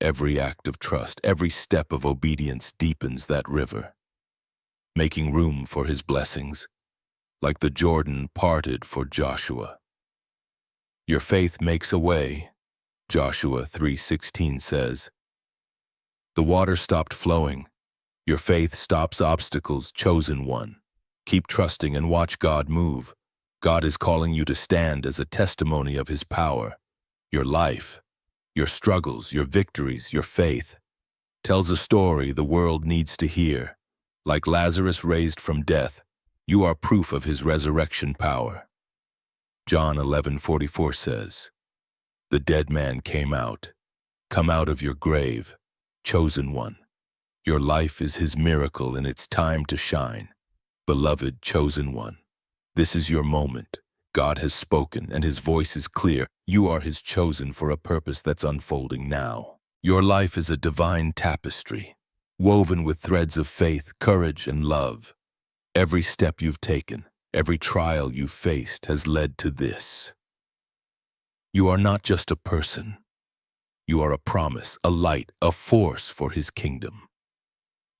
Every act of trust, every step of obedience deepens that river, making room for his blessings, like the Jordan parted for Joshua. Your faith makes a way, Joshua 3:16 says. The water stopped flowing. Your faith stops obstacles, chosen one. Keep trusting and watch God move. God is calling you to stand as a testimony of his power. Your life, your struggles, your victories, your faith tells a story the world needs to hear. Like Lazarus raised from death, you are proof of his resurrection power. John 11:44 says, "The dead man came out. Come out of your grave, chosen one. Your life is his miracle and it's time to shine. Beloved chosen one, this is your moment. God has spoken and his voice is clear. You are his chosen for a purpose that's unfolding now. Your life is a divine tapestry, woven with threads of faith, courage, and love. Every step you've taken, every trial you've faced has led to this. You are not just a person. You are a promise, a light, a force for his kingdom.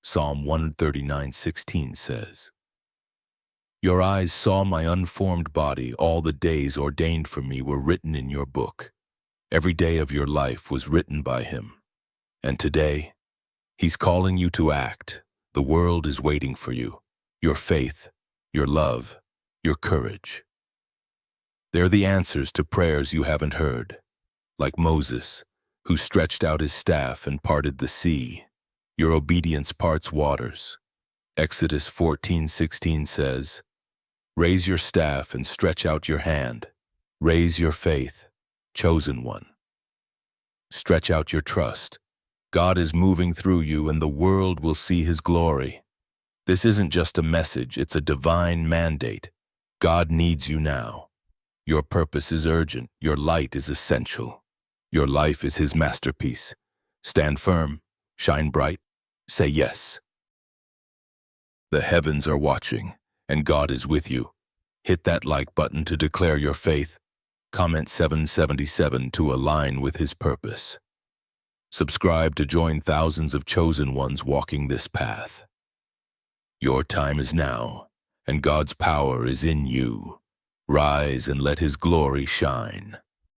Psalm 139:16 says, "Your eyes saw my unformed body. All the days ordained for me were written in your book. Every day of your life was written by him. And today, he's calling you to act. The world is waiting for you. Your faith, your love, your courage. They're the answers to prayers you haven't heard. Like Moses, who stretched out his staff and parted the sea. Your obedience parts waters. Exodus 14:16 says, "Raise your staff and stretch out your hand. Raise your faith, chosen one. Stretch out your trust. God is moving through you and the world will see his glory." This isn't just a message, it's a divine mandate. God needs you now. Your purpose is urgent. Your light is essential. Your life is his masterpiece. Stand firm, shine bright, say yes. The heavens are watching, and God is with you. Hit that like button to declare your faith. Comment 777 to align with his purpose. Subscribe to join thousands of chosen ones walking this path. Your time is now, and God's power is in you. Rise and let his glory shine.